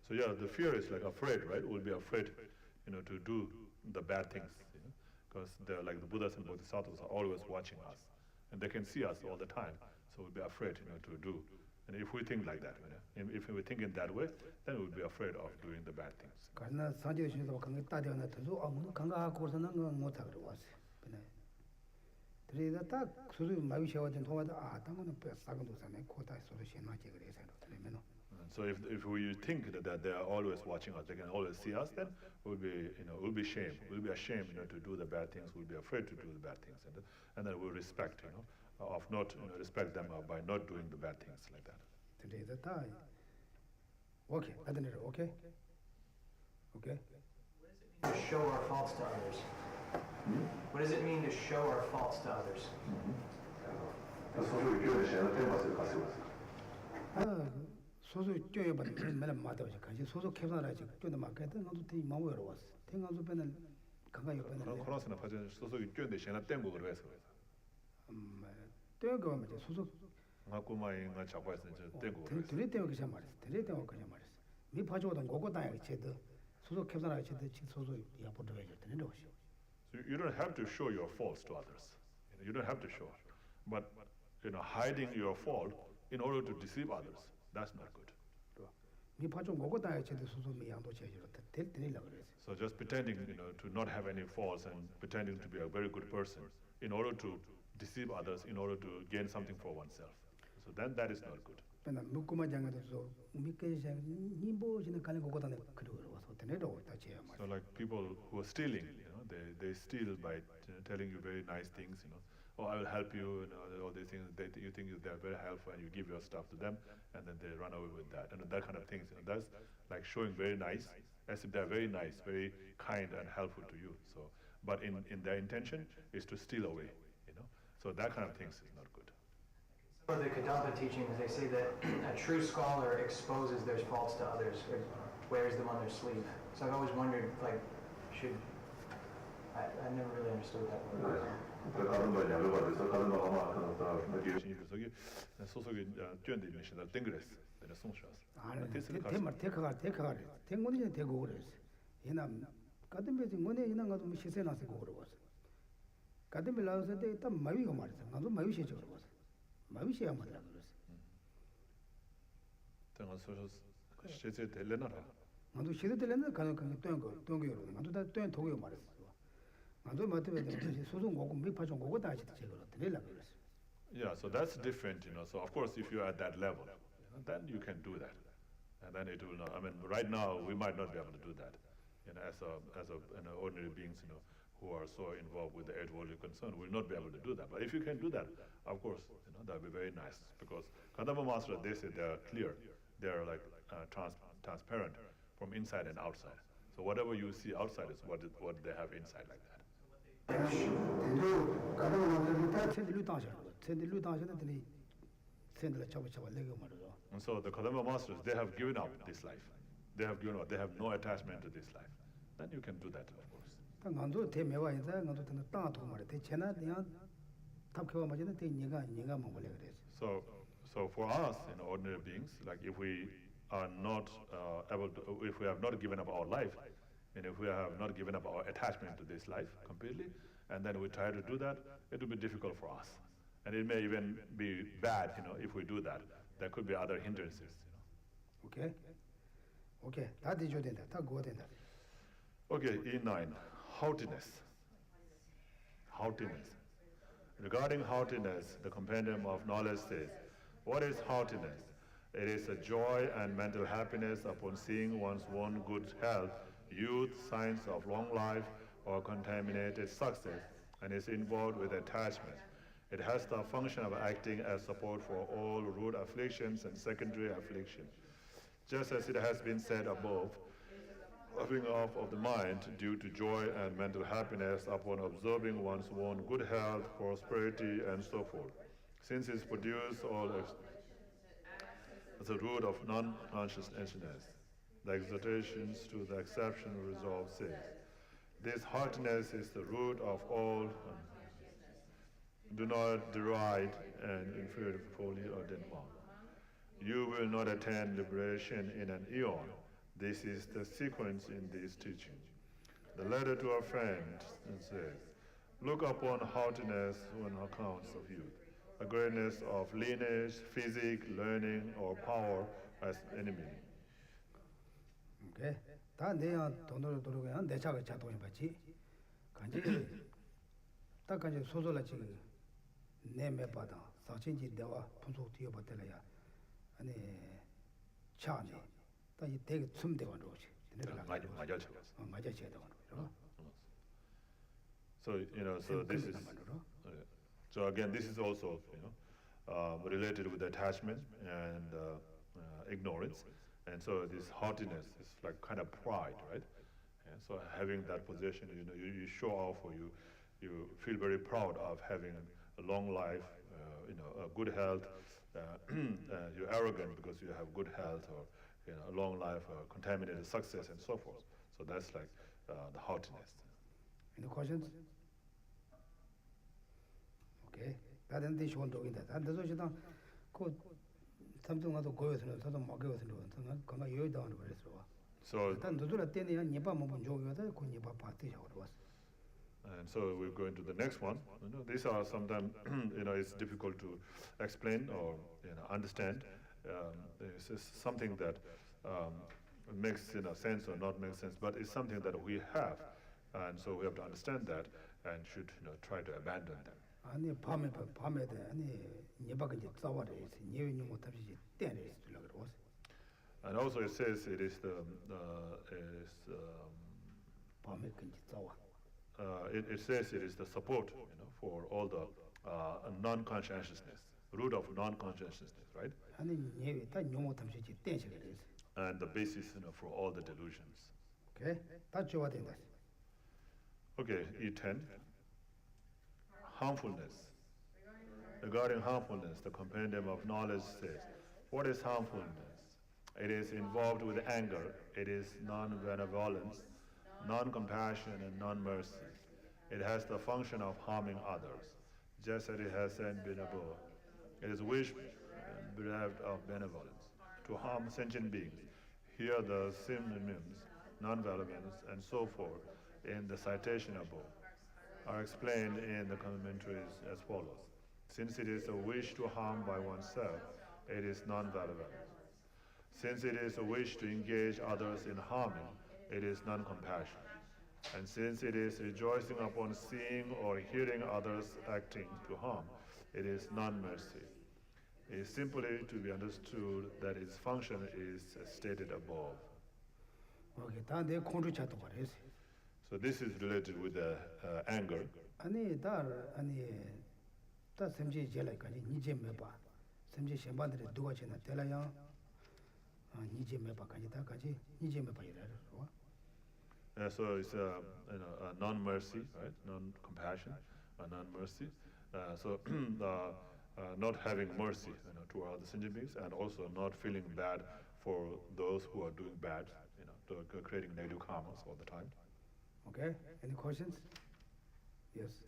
So yeah, the fear is like afraid, right? We'll be afraid, to do the bad things, because they're like the Buddhas and Bodhisattvas are always watching us, and they can see us all the time. So we'll be afraid, to do. And if we think like that, if we think in that way, then we'll be afraid of doing the bad things. So if we think that they are always watching us, they can always see us, then we'll be ashamed. We'll be ashamed, to do the bad things. We'll be afraid to do the bad things, and then we'll respect, of not respect them by not doing the bad things like that. Today the time. Okay, okay. Okay. To show our faults to others. What does it mean to show our faults to others? So you don't have to show your faults to others. You don't have to show. But hiding your fault in order to deceive others, that's not good. So just pretending, to not have any faults and pretending to be a very good person in order to deceive others, in order to gain something for oneself. So then that is not good. So like people who are stealing, they steal by telling you very nice things, oh, I will help you, all these things. You think they're very helpful, and you give your stuff to them, and then they run away with that, and that kind of things. That's like showing very nice, as if they're very nice, very kind and helpful to you. So, but in their intention is to steal away, So that kind of things is not good. For the Kadampa teachings, they say that a true scholar exposes their faults to others, or wears them on their sleeve. So I've always wondered, like, I never really understood that word. Yeah, so that's different, So of course, if you're at that level, then you can do that, and then it will not. I mean, right now we might not be able to do that, as ordinary beings, who are so involved with the eight worldly concern, will not be able to do that. But if you can do that, of course, that would be very nice, because Kadampa Master, they say they are clear, they are like transparent from inside and outside. So whatever you see outside is what they have inside, like that. And so the Kadampa Masters, they have given up this life. They have no attachment to this life. Then you can do that, of course. So for us, ordinary beings, like if we are not if we have not given up our life, and if we have not given up our attachment to this life completely, and then we try to do that, it will be difficult for us. And it may even be bad, if we do that. There could be other hindrances, Okay. That is good. Okay, E9, haughtiness. Haughtiness. Regarding haughtiness, the Compendium of Knowledge says, what is haughtiness? It is a joy and mental happiness upon seeing one's own good health, youth, signs of long life, or contaminated success, and is involved with attachment. It has the function of acting as support for all root afflictions and secondary afflictions. Just as it has been said above, puffing off of the mind due to joy and mental happiness upon observing one's own good health, prosperity, and so forth. Since it's produced all as a root of non-consciousness, the exhortations to the exceptional resolve says, this haughtiness is the root of all. Do not deride an inferior fully ordained monk. You will not attain liberation in an eon. This is the sequence in this teaching. The letter to a friend says, look upon haughtiness on accounts of youth, a greatness of lineage, physique, learning, or power as enemy. Okay. So this is so again, this is also related with attachment and ignorance, and so this haughtiness is like kind of pride, right? And so having that possession, you show off, or you feel very proud of having a long life, a good health. You're arrogant because you have good health, or a long life, contaminated success, and so forth. So that's like the haughtiness. Any questions? Okay. That is the one doing that. And the social code something not to go with it, something more go with it, come a year down very slow. So then the Nipa Mobunjo, the Kunipa party was. And so we're going to the next one. These are sometimes, it's difficult to explain or understand. This is something that makes sense or not make sense, but it's something that we have, and so we have to understand that and should try to abandon them. 아니 밤에도 아니 예박이 자와래 예외니 못하지 때네 그러고. And also it says it is the 밤에 근지 자와. It says it is the support for all the non-consciousness, root of non-consciousness, right? 아니 예외 다 용못하지 때시 그래서. And the basis for all the delusions. Okay, 다 좋아 된다. Okay, E10. Harmfulness. Regarding harmfulness, the compendium of knowledge says, what is harmfulness? It is involved with anger, it is non-benevolence, non-compassion, and non-mercy. It has the function of harming others, just as it has said been above. It is wish bereft of benevolence, to harm sentient beings. Here the synonyms, non-benevolence, and so forth, in the citation above, are explained in the commentaries as follows. Since it is a wish to harm by oneself, it is non-benevolence. Since it is a wish to engage others in harming, it is non-compassion. And since it is rejoicing upon seeing or hearing others acting to harm, it is non-mercy. It is simply to be understood that its function is stated above. Okay, 다내 공주 차도 말했어. So this is related with the anger. 아니 다 semje jelai까지 니제 매봐. semje 셴반들이 누가 지나 telaya 니제 매봐까지 다까지 니제 매봐 이래요. So it's a non-mercy, right? Non-compassion, non-mercy. So not having mercy toward the sentient beings, and also not feeling bad for those who are doing bad, creating negative karmas all the time. Okay, any questions? Yes.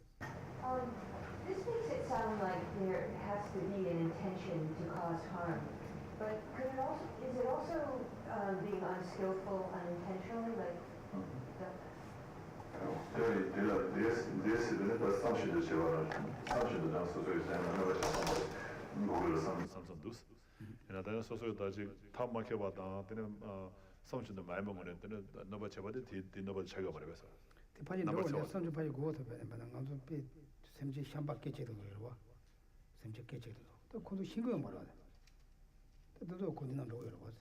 This makes it sound like there has to be an intention to cause harm, but is it also being unskillful unintentionally, like? 파지 너를 선주 파지 고어서 배는 감도 비 샘지 샴바 깨체도 그러와 샘지 깨체도 또 고도 신경 말아 또 고디나 로여 봐.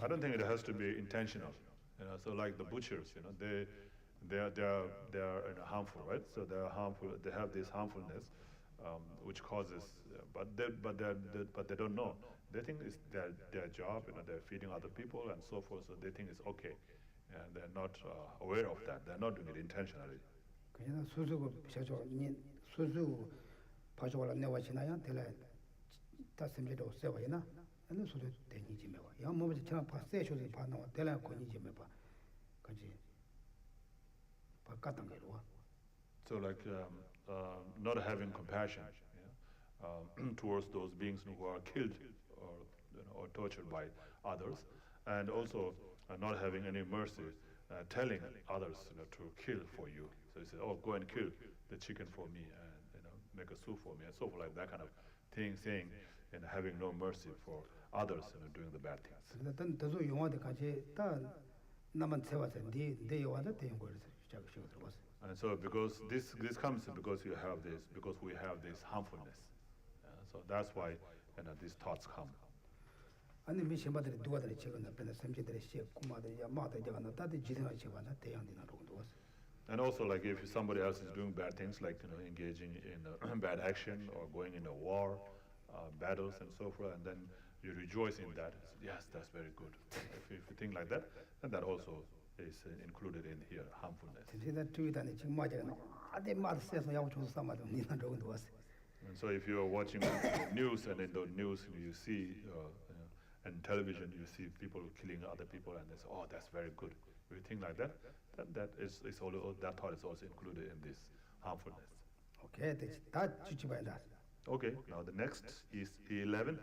I don't think it has to be intentional. So like the butchers, they are harmful, right? So they are harmful. They have this harmfulness, which causes, but they don't know. They think it's their job, they're feeding other people and so forth. So they think it's okay, and they're not aware of that. They're not doing it intentionally. 그냥 수수고 비셔줘 수수 파줘라 내가 지나야 될래 다 샘지도 세워이나 아니 수수 되니지 매와 야 뭐지 저 파세 쇼지 파나 될래 거니지 매봐 같이 바깥한 거로. So like not having compassion towards those beings who are killed or tortured by others, and also not having any mercy, telling others to kill for you. So you say, oh, go and kill the chicken for me, and make a soup for me, and so forth, like that kind of thing, saying, and having no mercy for others doing the bad things. 그랬던 더도 용어도 같이 다 나만 세워서 네 용어도 대용 거를 시작시켜 들어봤어. And so because this comes because we have this harmfulness. So that's why these thoughts come. 아니 미신바들이 누가들이 지금 앞에는 샘지들이 시 꾸마들 야마들 제가 나다들 지대가 지가나 대양디나 로도 왔어. And also, like if somebody else is doing bad things, like engaging in bad action or going in a war, battles and so forth, and then you rejoice in that. Yes, that's very good. If you think like that, then that also is included in here, harmfulness. And so if you are watching news, and in the news you see, and television you see people killing other people, and they say, oh, that's very good. If you think like that, that thought is also included in this harmfulness. Okay, Okay, now the next is 11.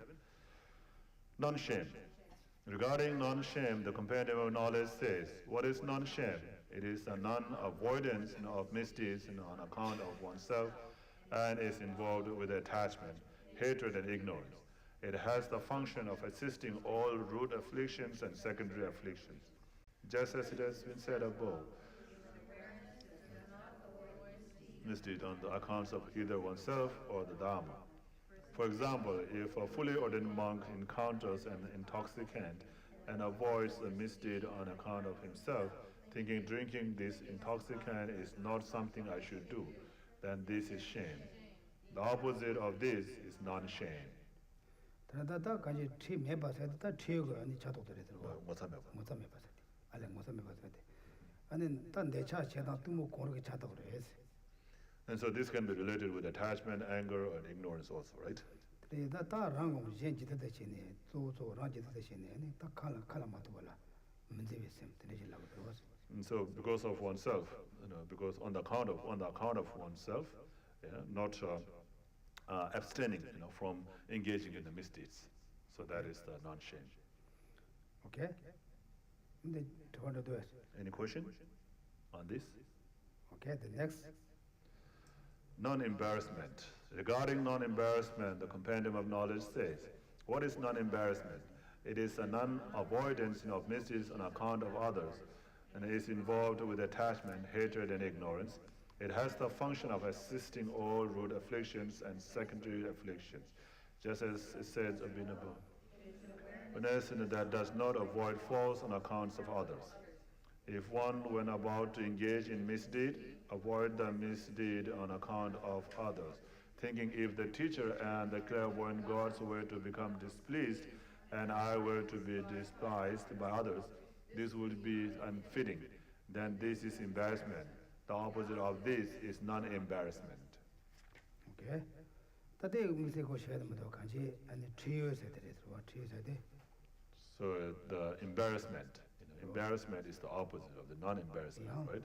Non-shame. Regarding non-shame, the compendium of knowledge says, what is non-shame? It is a non-avoidance of misdeeds on account of oneself and is involved with attachment, hatred, and ignorance. It has the function of assisting all root afflictions and secondary afflictions. Just as it has been said above, misdeed on the accounts of either oneself or the Dharma. For example, if a fully ordained monk encounters an intoxicant and avoids the misdeed on account of himself, thinking drinking this intoxicant is not something I should do, then this is shame. The opposite of this is non-shame. And so this can be related with attachment, anger, and ignorance also, right? And so because of oneself, because on the account of oneself, not abstaining, from engaging in the misdeeds. So that is the non-shame. Okay. Any question on this? Okay, the next. Non-embarrassment. Regarding non-embarrassment, the Compendium of Knowledge says, what is non-embarrassment? It is a non-avoidance of misdeeds on account of others, and is involved with attachment, hatred, and ignorance. It has the function of assisting all root afflictions and secondary afflictions, just as it says above. That does not avoid faults on accounts of others. If one, when about to engage in misdeed, avoid the misdeed on account of others, thinking if the teacher and the clairvoyant gods were to become displeased and I were to be despised by others, this would be unfitting. Then this is embarrassment. The opposite of this is non-embarrassment. Okay. So the embarrassment, embarrassment is the opposite of the non-embarrassment, right?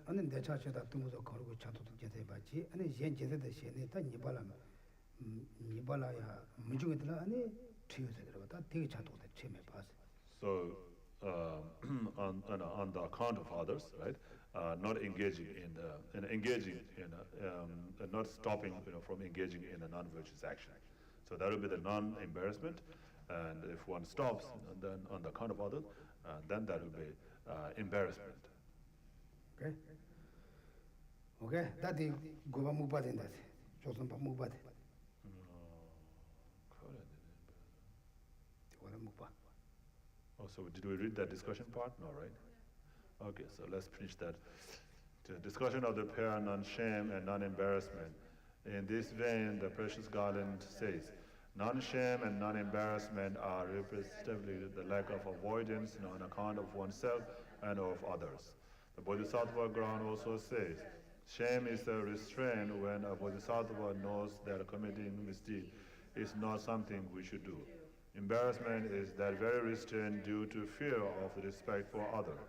So on the account of others, right? Not engaging not stopping, from engaging in a non-virtuous action. So that will be the non-embarrassment, and if one stops, then on the account of others, then that will be embarrassment. Okay. Okay. That is Goba Mubad in that. Johnson Mubad. Oh, so did we read that discussion part? No, right? Okay, so let's finish that. The discussion of the pair non-shame and non-embarrassment. In this vein, the Precious Garland says, non-shame and non-embarrassment are representatively the lack of avoidance on account of oneself and of others. The Bodhisattva ground also says, shame is a restraint when a Bodhisattva knows that committing misdeed is not something we should do. Embarrassment is that very restraint due to fear of respect for others.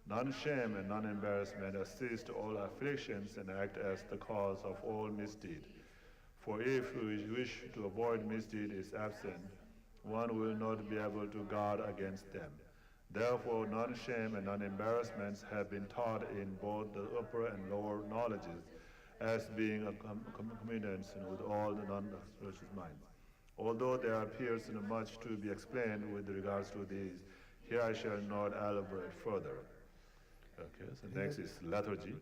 Non-shame and non-embarrassment assist all afflictions and act as the cause of all misdeed. For if we wish to avoid misdeed is absent, one will not be able to guard against them. Therefore, non-shame and non-embarrassments have been taught in both the upper and lower knowledges as being a communiance with all the non-virtuous minds. Although there appears much to be explained with regards to these, here I shall not elaborate further. Okay, so next is lethargy.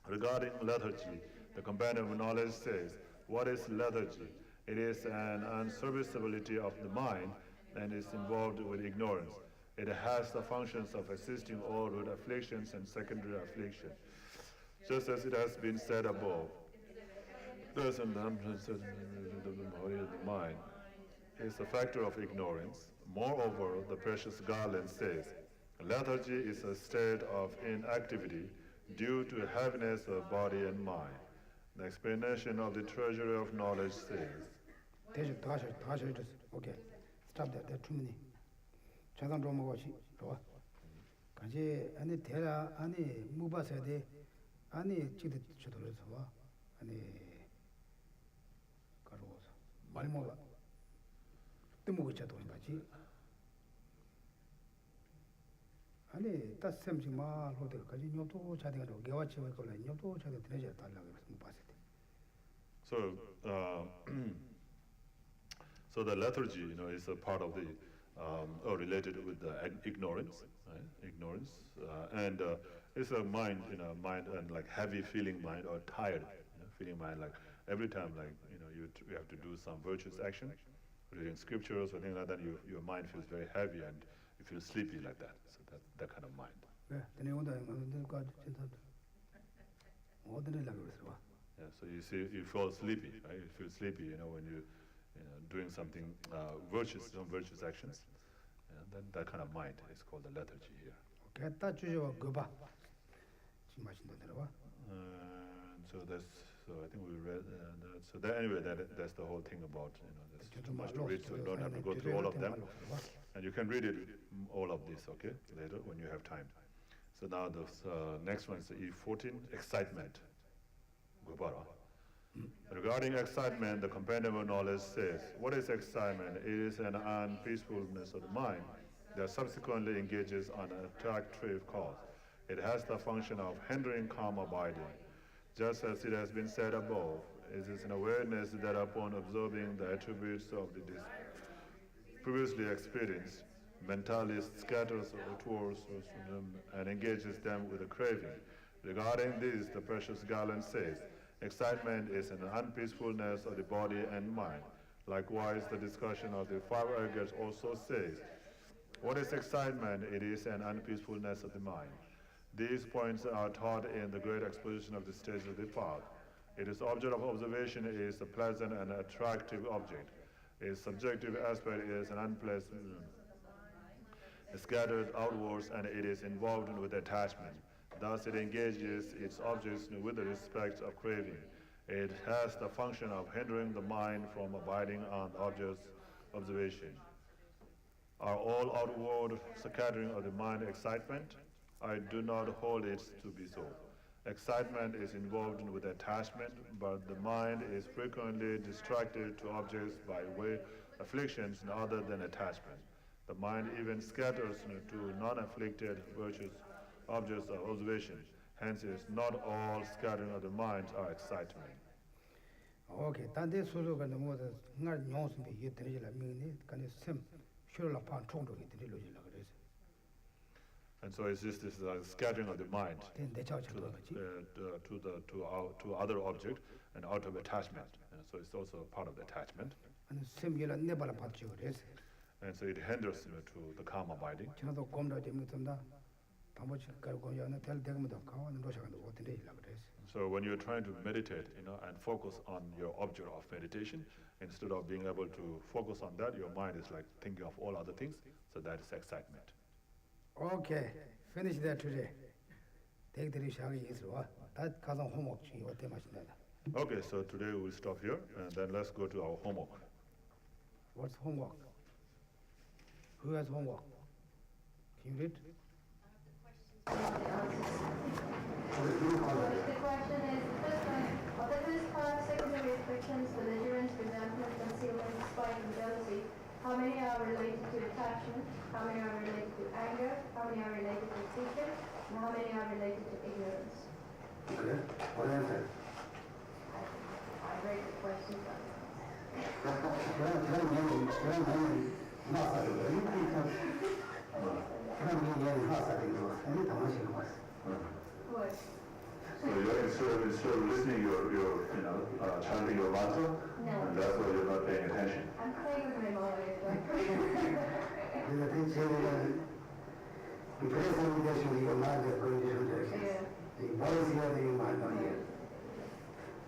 Regarding lethargy, the Compendium of Knowledge says, what is lethargy? It is an unserviceability of the mind and is involved with ignorance. It has the functions of assisting all root afflictions and secondary afflictions. Just as it has been said above, there's an unserviceability of the mind is a factor of ignorance. Moreover, the Precious Garland says, lethargy is a state of inactivity due to heaviness of body and mind. The explanation of the Treasury of Knowledge says, okay, stop that, there are too many. Chadam Roma Washi, Roa. Kaji, Ani Tera, Ani Muba Sade, Ani Chidi Chudurwa, Ani Karos, Malmola, the Muguchato in Bachi. 아니 따스sem지 말 호텔 가지 녀도 자대가로 개와치 왜 걸래 녀도 자대 드려야 달라고 그래서 못 봤을 때. So the liturgy, is a part of the or related with the ignorance, right? Ignorance, and it's a mind, mind and like heavy feeling mind or tired, feeling mind like every time like you have to do some virtuous action, reading scriptures or things like that. Your mind feels very heavy and you feel sleepy like that. So that kind of mind. 네, 내가 온다 이거 진짜 어디를 나가 그랬어. Yeah, so you feel sleepy, right? You feel sleepy, when you doing something some virtuous actions. Then that kind of mind is called the lethargy here. Okay, 다 주저 거 봐. 지금 마신다 들어봐. So I think we read so that anyway that's the whole thing about there's too much to read, so you don't have to go through all of them, and you can read it all of this, okay, later when you have time. So now the next one is E14, excitement. Regarding excitement, the compendium of knowledge says, what is excitement? It is an unpeacefulness of the mind that subsequently engages on an attractive cause. It has the function of hindering calm abiding. Just as it has been said above, it is an awareness that upon observing the attributes of the previously experienced, mentally scatters towards them and engages them with a craving. Regarding this, the precious Garland says, excitement is an unpeacefulness of the body and mind. Likewise, the discussion of the five ergas also says, what is excitement? It is an unpeacefulness of the mind. These points are taught in the great exposition of the stage of the path. Its object of observation is a pleasant and attractive object. Its subjective aspect is an unpleasant, scattered outwards, and it is involved with attachment. Thus, it engages its objects with the respect of craving. It has the function of hindering the mind from abiding on the object's observation. Are all outward scattering of the mind excitement? I do not hold it to be so. Excitement is involved with attachment, but the mind is frequently distracted to objects by way of afflictions other than attachment. The mind even scatters to non-afflicted virtuous objects of observation. Hence, it is not all scattering of the mind are excitement. Okay, 단대 소소가 너무 날 뇽스비 이게 들이라 미니 간에 셈 슈르라 판 총독이 들이로질라 그래서. And so it's just this scattering of the mind to other object and out of attachment. And so it's also part of the attachment. And 셈이라 내발아 받죠 그래서. And so it hinders to the calm abiding. 저도 곰다 재밌던다. So when you're trying to meditate, and focus on your object of meditation, instead of being able to focus on that, your mind is like thinking of all other things. So that is excitement. Okay, finish that today. Take the rishagi Israel. That cousin homework. Okay, so today we'll stop here, and then let's go to our homework. What's homework? Who has homework? Can you read? The question is, first one, of the first five secondary restrictions, belligerence, resentment, concealment, spite, and jealousy, how many are related to attachment, how many are related to anger, how many are related to secret, and how many are related to ignorance? Okay, what answer? I read the question, but... What? So you're instead of listening, you're chanting your mantra, No. and that's why you're not paying attention. I'm playing with my mother.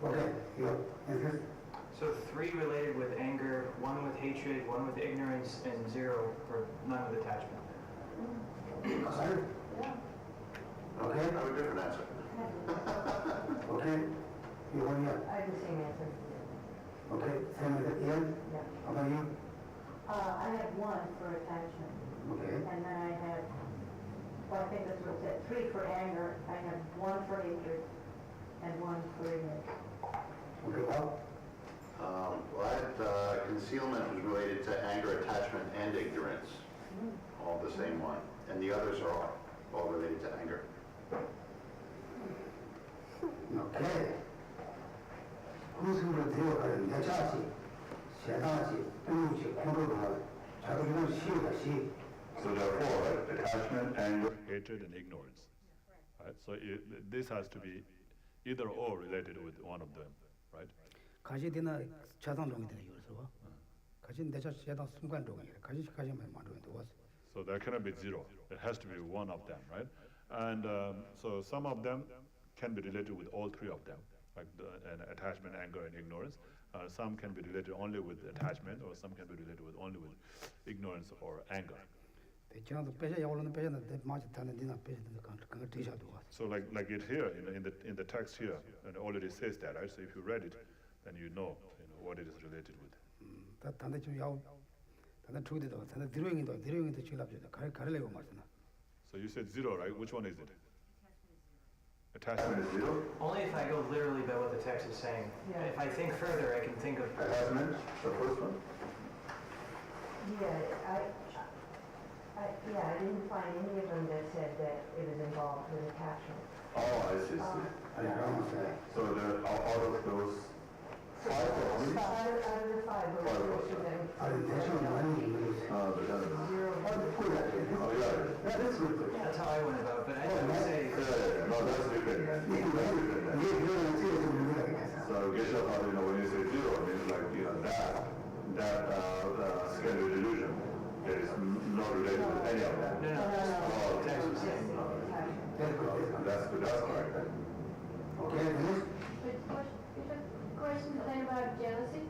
Okay, your answer? So 3 related with anger, 1 with hatred, 1 with ignorance, and 0 for none with attachment. Sorry? Yeah. Okay, I have a different answer. okay, you want your, I have the same answer. okay, same as Ian? Yeah. How about you? I have 1 for attachment. Okay, And then I have, well, I think that's what it said, 3 for anger. I have 1 for hatred and 1 for ignorance. okay, well, Well, I had concealment was related to anger, attachment, and ignorance, all the same one. And the others are all related to anger. Okay. 후수로 되어가는 여자지, 세다지, 뚱지, 공로가 자기는 시가. So therefore, attachment, anger, hatred, and ignorance. Right? So this has to be either or related with one of them, right? 가시되나 자당종이 되는 요소와 가시 내자 자당 순간종이 가시만 만들어도 was. So there cannot be zero. It has to be one of them, right? And so some of them can be related with all three of them, like and attachment, anger, and ignorance. Some can be related only with attachment, or some can be related with only with ignorance or anger. So like it here in the text here, and it already says that, right? So if you read it, then you know what it is related with. So you said zero, right? Which one is it? Attachment is zero. Only if I go literally by what the text is saying. Yeah. If I think further, I can think of... attachment, the first one. I didn't find any of them that said that it was involved with attachment. Oh, I see. So out of those five or only? Out of the five, but which of them? Zero. Oh, yeah. That's how I went about it, but I would say... No, that's different. So Geshe, when you say zero, it means like, that scalar delusion that is not related with any of them. No, the text was saying. That's correct then. Okay, Question then about jealousy.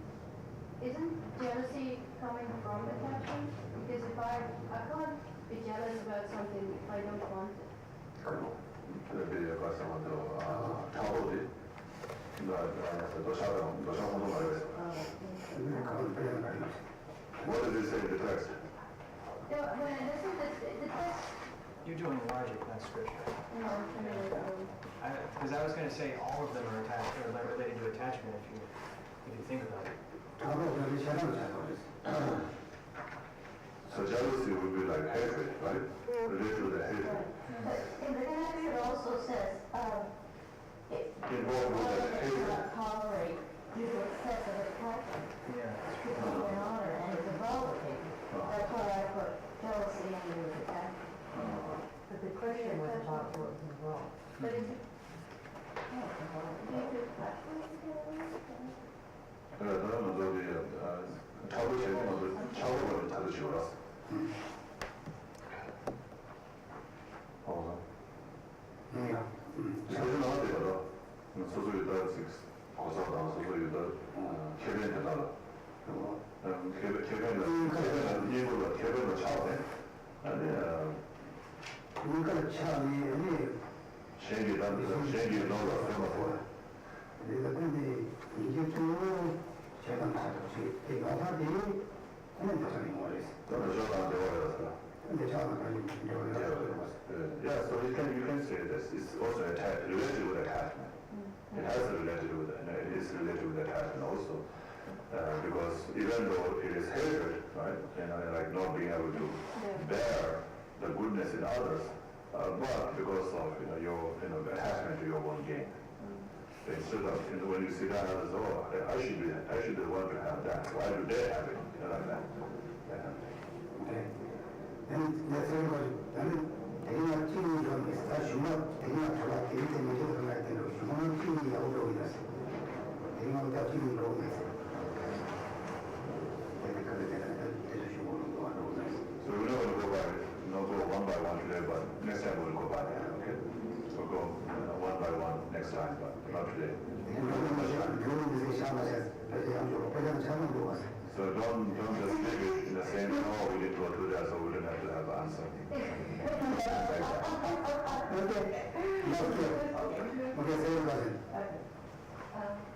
Isn't jealousy coming from attachment? Because if I can't be jealous about something if I don't want it. 그렇게 말씀한 타보지. 너 샤워도 말했어. What does it say in the text? The text. You're doing logic, not scripture. No, Because I was going to say all of them are attached or are related to attachment if you think about it. So jealousy would be like hatred, right? Related to the hatred. In the text it also says, Involved with the hatred. tolerate due to excessive attachment. Yeah. In honor and is evolving. That's why I put jealousy under the attachment. But the question was about what was involved. But it's 그러면 저기 차고 제일 먼저 차고를 찾으시고 왔어. 사진 나왔대요. 소소유다 고사다 소소유다 개변에 나라. 개변은 일부러 개변을 차네. 아니야. 그러니까 참이 쉐기 넣어서 해먹고. 내가 근데 이게 좀 제가 나서지 대화하기 하는 대상이 뭐랬어. 저는 저한테 오해였어. 근데 저는 Yeah, so you can say this. It's also related with attachment. It has related with, and it is related with attachment also, because even though it is hatred, right, like not being able to bear the goodness in others, but because of your attachment to your own gain. Instead of when you see that others, oh, I should want to have that. Why do they have it? Like that. Okay. 내 생각은 나는 대인학 팀이 좀 있어. 중학 대인학 졸업 대인 때문에 저도 갈 때는 중학 팀이 야구로 있었어. 대인학 팀이 너무 있어. So we're not going to go one by one today, but next time we'll go by there, okay? So go one by one next time, but not today. So don't just leave it in the same, oh, we didn't go through that, so we don't have to have an answer.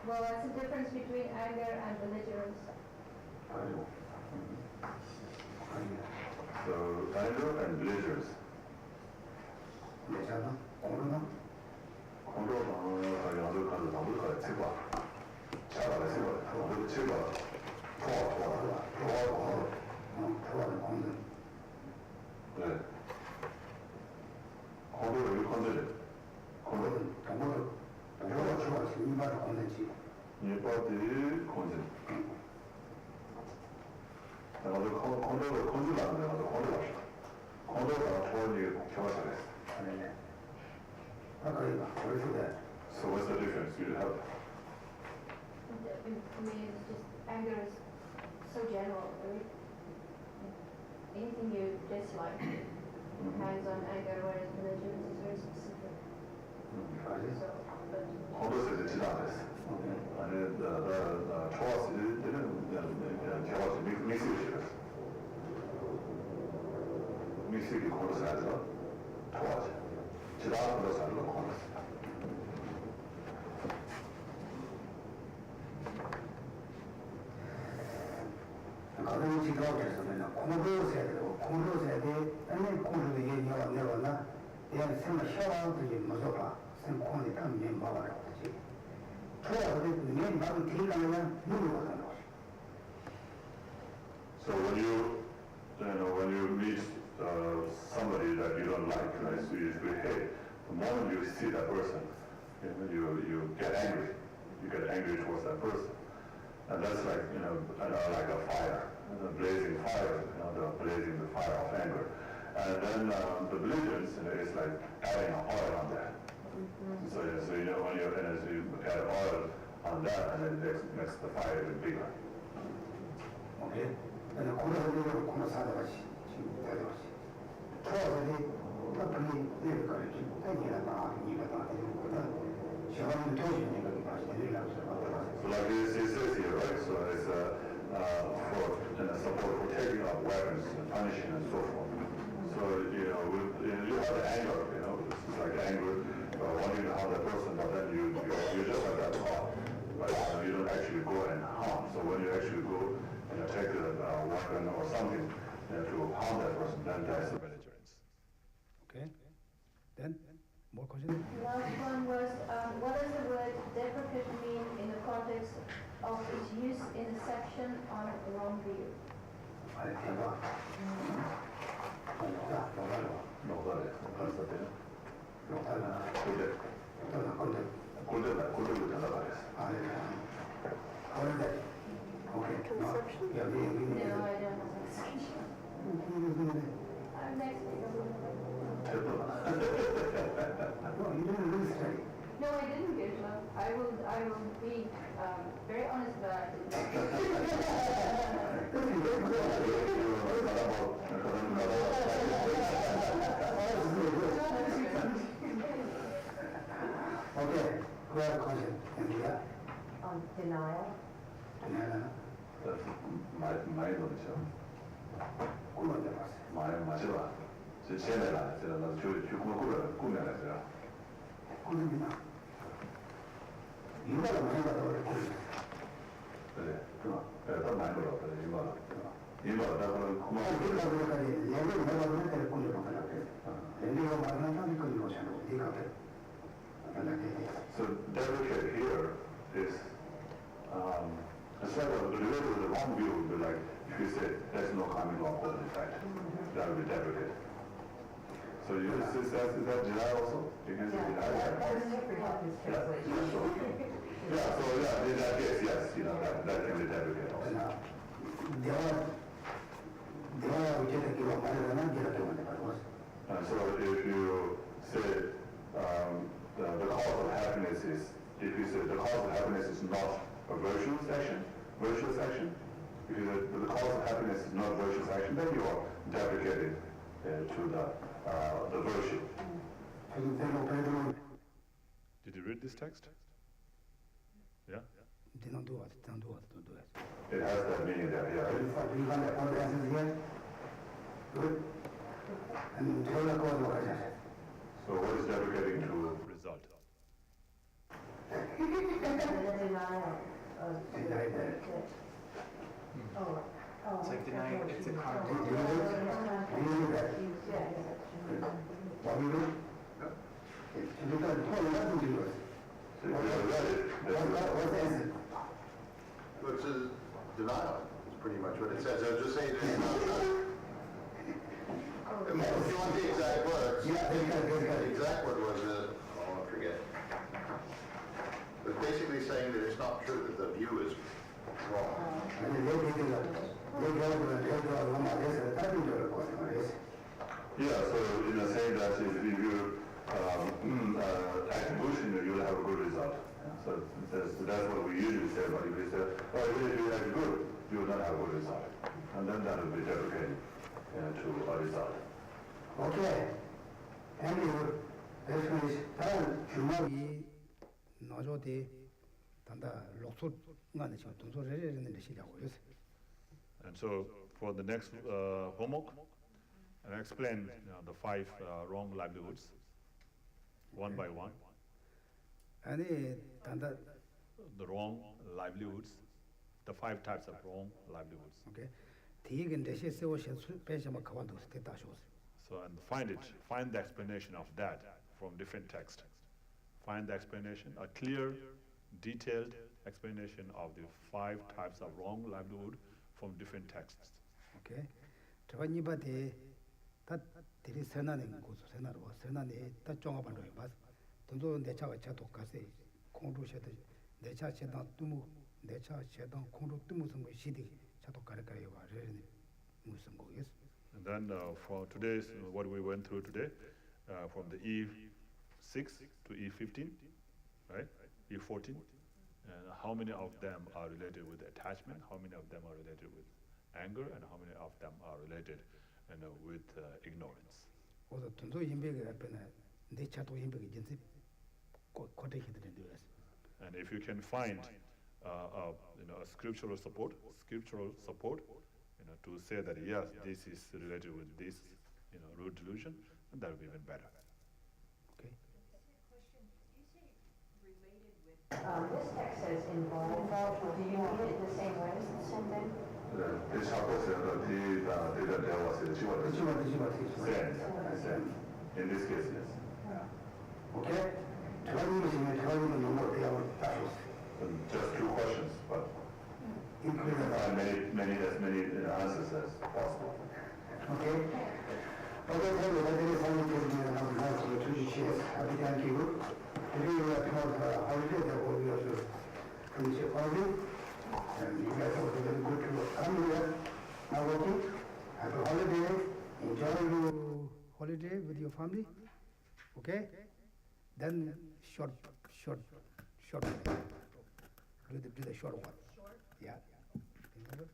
Well, that's the difference between anger and belligerence. So anger and belligerence. 니바도 건든지. 니바디 건진. 나도 건도를 건질라는데 나도 건도 봤어. 건도가 토니 겨워서래. 아니네. 아까 이거 그래서 So what's the difference you have? For me, it's just anger is so general, right? Anything you dislike hangs on anger, whereas religion is very specific. So, but 건도에서 지나갔어. 아니, 좋았어. 얘는 겨워서 믹스를 믹스기 건도에서 아니라 좋았어. 지나간 건도에서 아니라 건도에서. 가끔 지가고 해서는 공부해야 되고 공부해야 돼. 아니 공부도 얘기가 내려나. 얘는 생각 샤워도 좀 무서워. 생각이 딱 면박을 하지. 좋아하고 내 마음 들리려면 물어보는 거지. So when you meet somebody that you don't like, right, so you hate, the moment you see that person, you get angry. You get angry towards that person. And that's like, like a fire, a blazing fire, blazing the fire of anger. And then the belligerence is like adding oil on that. So when you add oil on that, and it makes the fire even bigger. Okay? And 고려하려고 고려사다가 지금 되더라지. 좋아하더니 어떤 일을 가르치. 아니라 나 이거다 이거다. 저는 도저히 이거 다시 내리려고 생각하더라고요. So like it says here, right? So it's for support for taking up weapons and punishing and so forth. So you have the anger, it's like anger, wanting to harm that person, but then you just have that thought, right? You don't actually go and harm. So when you actually go and take a weapon or something to harm that person, then that's the belligerence. Okay? Then more questions? the last one was, what does the word deprecate mean in the context of its use in the section on wrong view? 아니 대박. 노가래. 그래서 돼요. 노가라. 꼴대. 꼴대로 전화가랬어. 아니. 그런데 오케이. Conception? 여기. No, I don't have that section. Next week. No, you didn't really study. No, I didn't get love. I will be very honest about Okay, who have a question? Endear? On denial. Denial? 많이 넣었죠. 꿈을 내봤어요. 많이 마셔봐. 제 제가 나도 꿈을 꿈입니다. 이거를 많이 받아버려, 꿈. 그래. 더 많이 걸었거든, 이거는. 나 그런 그러니까 그러니까 얘를 내가 그럴 때를 꿈을 받으려고 해. 내가 말하는 사람이 꿈이 오잖아. 네가 그래. So delicate here is instead of related to the wrong view, would be like if you say there's no coming wrong cause and effect, that would be delicate. So is that denial also? You can say denial. That's different from his translation. In that case, yes, that can be delicate also. 내가 어쨌든 이거 말하면 이렇게 말해봐요. And so if you say the cause of happiness is, if you say the cause of happiness is not a virtuous action, if you say the cause of happiness is not virtuous action, then you are deprecating to the virtue. Did you read this text? Yeah? Don't do it. It has that meaning there, yeah. You want all the answers here? Good. And tell the cause of happiness. So what is deprecating to? Result. The denial of. Deny that. Oh. It's like denying it's a Do concept. you do that? What do you do? You can tell nothing to us. So if you have read it, What's the answer? Well, it says denial, is pretty much what it says. I was just saying, it's not true. If you want the exact words, Yeah, the exact word was, I forget. But basically saying that it's not true, that the view is wrong. Yeah, so saying that if you act devotionally, you'll have a good result. So that's what we usually say. But if we say, oh, if you act good, you will not have a good result. And then that will be deprecating to a result. Okay. Thank you. Explanation. 다음 규모이 나조대 단다 lokso ngane 지금 동소래래는 시작하고 있어요. And so for the next homework, and I explain the 5 wrong livelihoods, one by one. 아니 단다 The wrong livelihoods, the 5 types of wrong livelihoods. 오케이. 뒤에 대신 세워서 배시면 그만둬 됐다 쇼스. So and find the explanation of that from different texts. Find the explanation, a clear, detailed explanation of the 5 types of wrong livelihood from different texts. 오케이. 저번 이바데 다 들이 선안에 고소 선안으로 선안에 다 종합한로 봐. 돈도 내차가 차도 가세 공로셔도 내차 제당 두무 내차 제당 공로 두무선 거 시디 차도 가르가요 가르는 무슨 거겠어. And then for today's, what we went through today, from the E6 to E15, right? E14, and how many of them are related with attachment, how many of them are related with anger, and how many of them are related with ignorance. 그래서 돈도 인백에 앞에는 내차도 인백이 진짜 고대히들인데. And if you can find a scriptural support, to say that yes, this is related with this, root delusion, and that will be even better. Okay. This text says involved. Do you read it the same way? Same thing? In this case, yes. Okay. Just 2 questions, but you can find many answers as possible. Okay. Okay, thank you. That is only to be another to share. Happy thank you. Today we are holiday, therefore we also finish early. And you guys are very good to come here. Now working. Happy holiday. Enjoy your holiday with your family. Okay? Then short. Do the short one. Short? Yeah. Remember?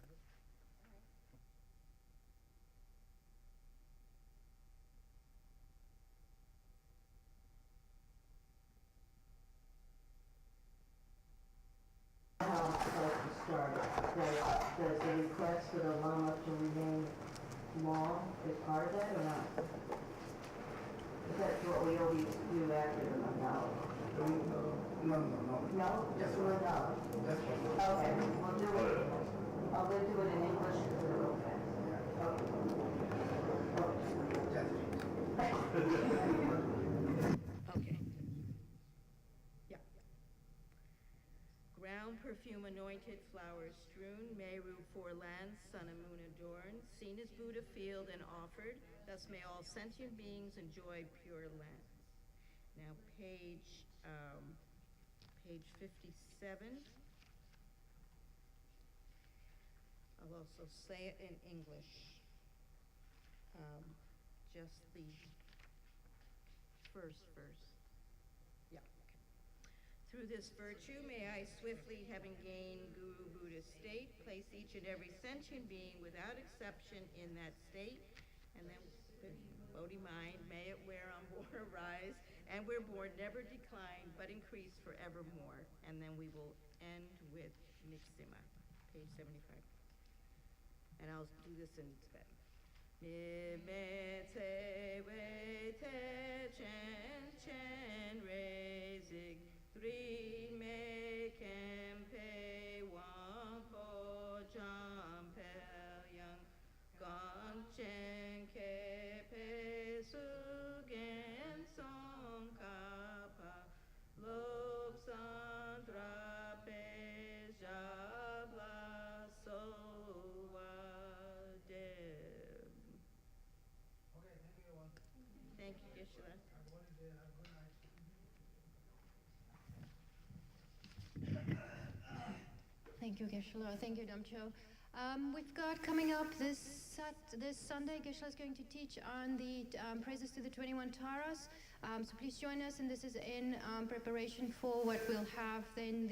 Does the request for the Lama to remain long is part of that or not? Is that what we always do after the now? No. No, just one no. That's right. Okay, we'll do it. I'll do it in English because it's real fast. Okay. Yeah. Ground perfume anointed, flowers strewn, Meru 4 lands, sun and moon adorned, seen as Buddha field and offered, thus may all sentient beings enjoy pure lands. Now page 57. I'll also say it in English. Just the first verse. Yeah. Through this virtue, may I swiftly, having gained Guru Buddha state, place each and every sentient being without exception in that state, and then with Bodhi mind, may it where on born arise, and where born never decline, but increase forevermore. And then we will end with Mixima, page 75. And I'll do this in Tibetan. Me te we te chen raising 3 me kempe wan po jam pel yang gong chen ke pe su gen song kapa lob sandra pe jabla so Thank you, Geshe. you, Geshe. Thank you, Damcho. We've got coming up this Sunday, Geshe is going to teach on the praises to the 21 Taras. So please join us, and this is in preparation for what we'll have then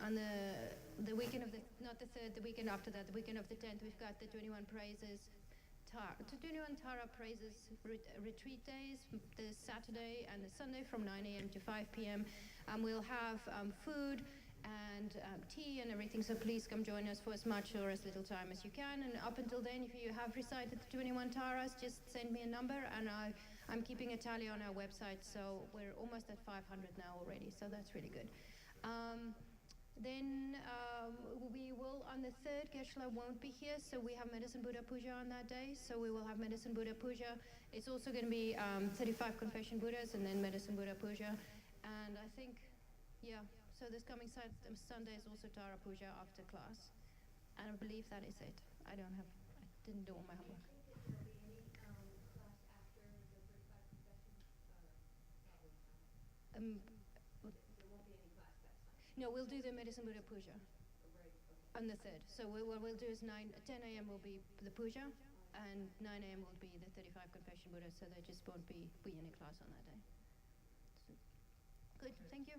on the weekend of not the 3rd, the weekend after that, the weekend of the 10th, we've got the 21 praises. 21 Tara praises retreat days, this Saturday and the Sunday from 9 a.m. to 5 p.m. We'll have food and tea and everything, so please come join us for as much or as little time as you can. And up until then, if you have recited the 21 Taras, just send me a number, and I'm keeping a tally on our website, so we're almost at 500 now already, so that's really good. Then we will, on the 3rd, Geshe won't be here, so we have Medicine Buddha Puja on that day. So we will have Medicine Buddha Puja. It's also going to be 35 Confession Buddhas and then Medicine Buddha Puja. And I think, yeah, so this coming Sunday is also Tara Puja after class. And I believe that is it. I didn't do all my homework. No, we'll do the Medicine Buddha Puja on the 3rd. So what we'll do is 10 a.m. will be the Puja, and 9 a.m. will be the 35 Confession Buddha, so there just won't be any class on that day. So, good, thank you.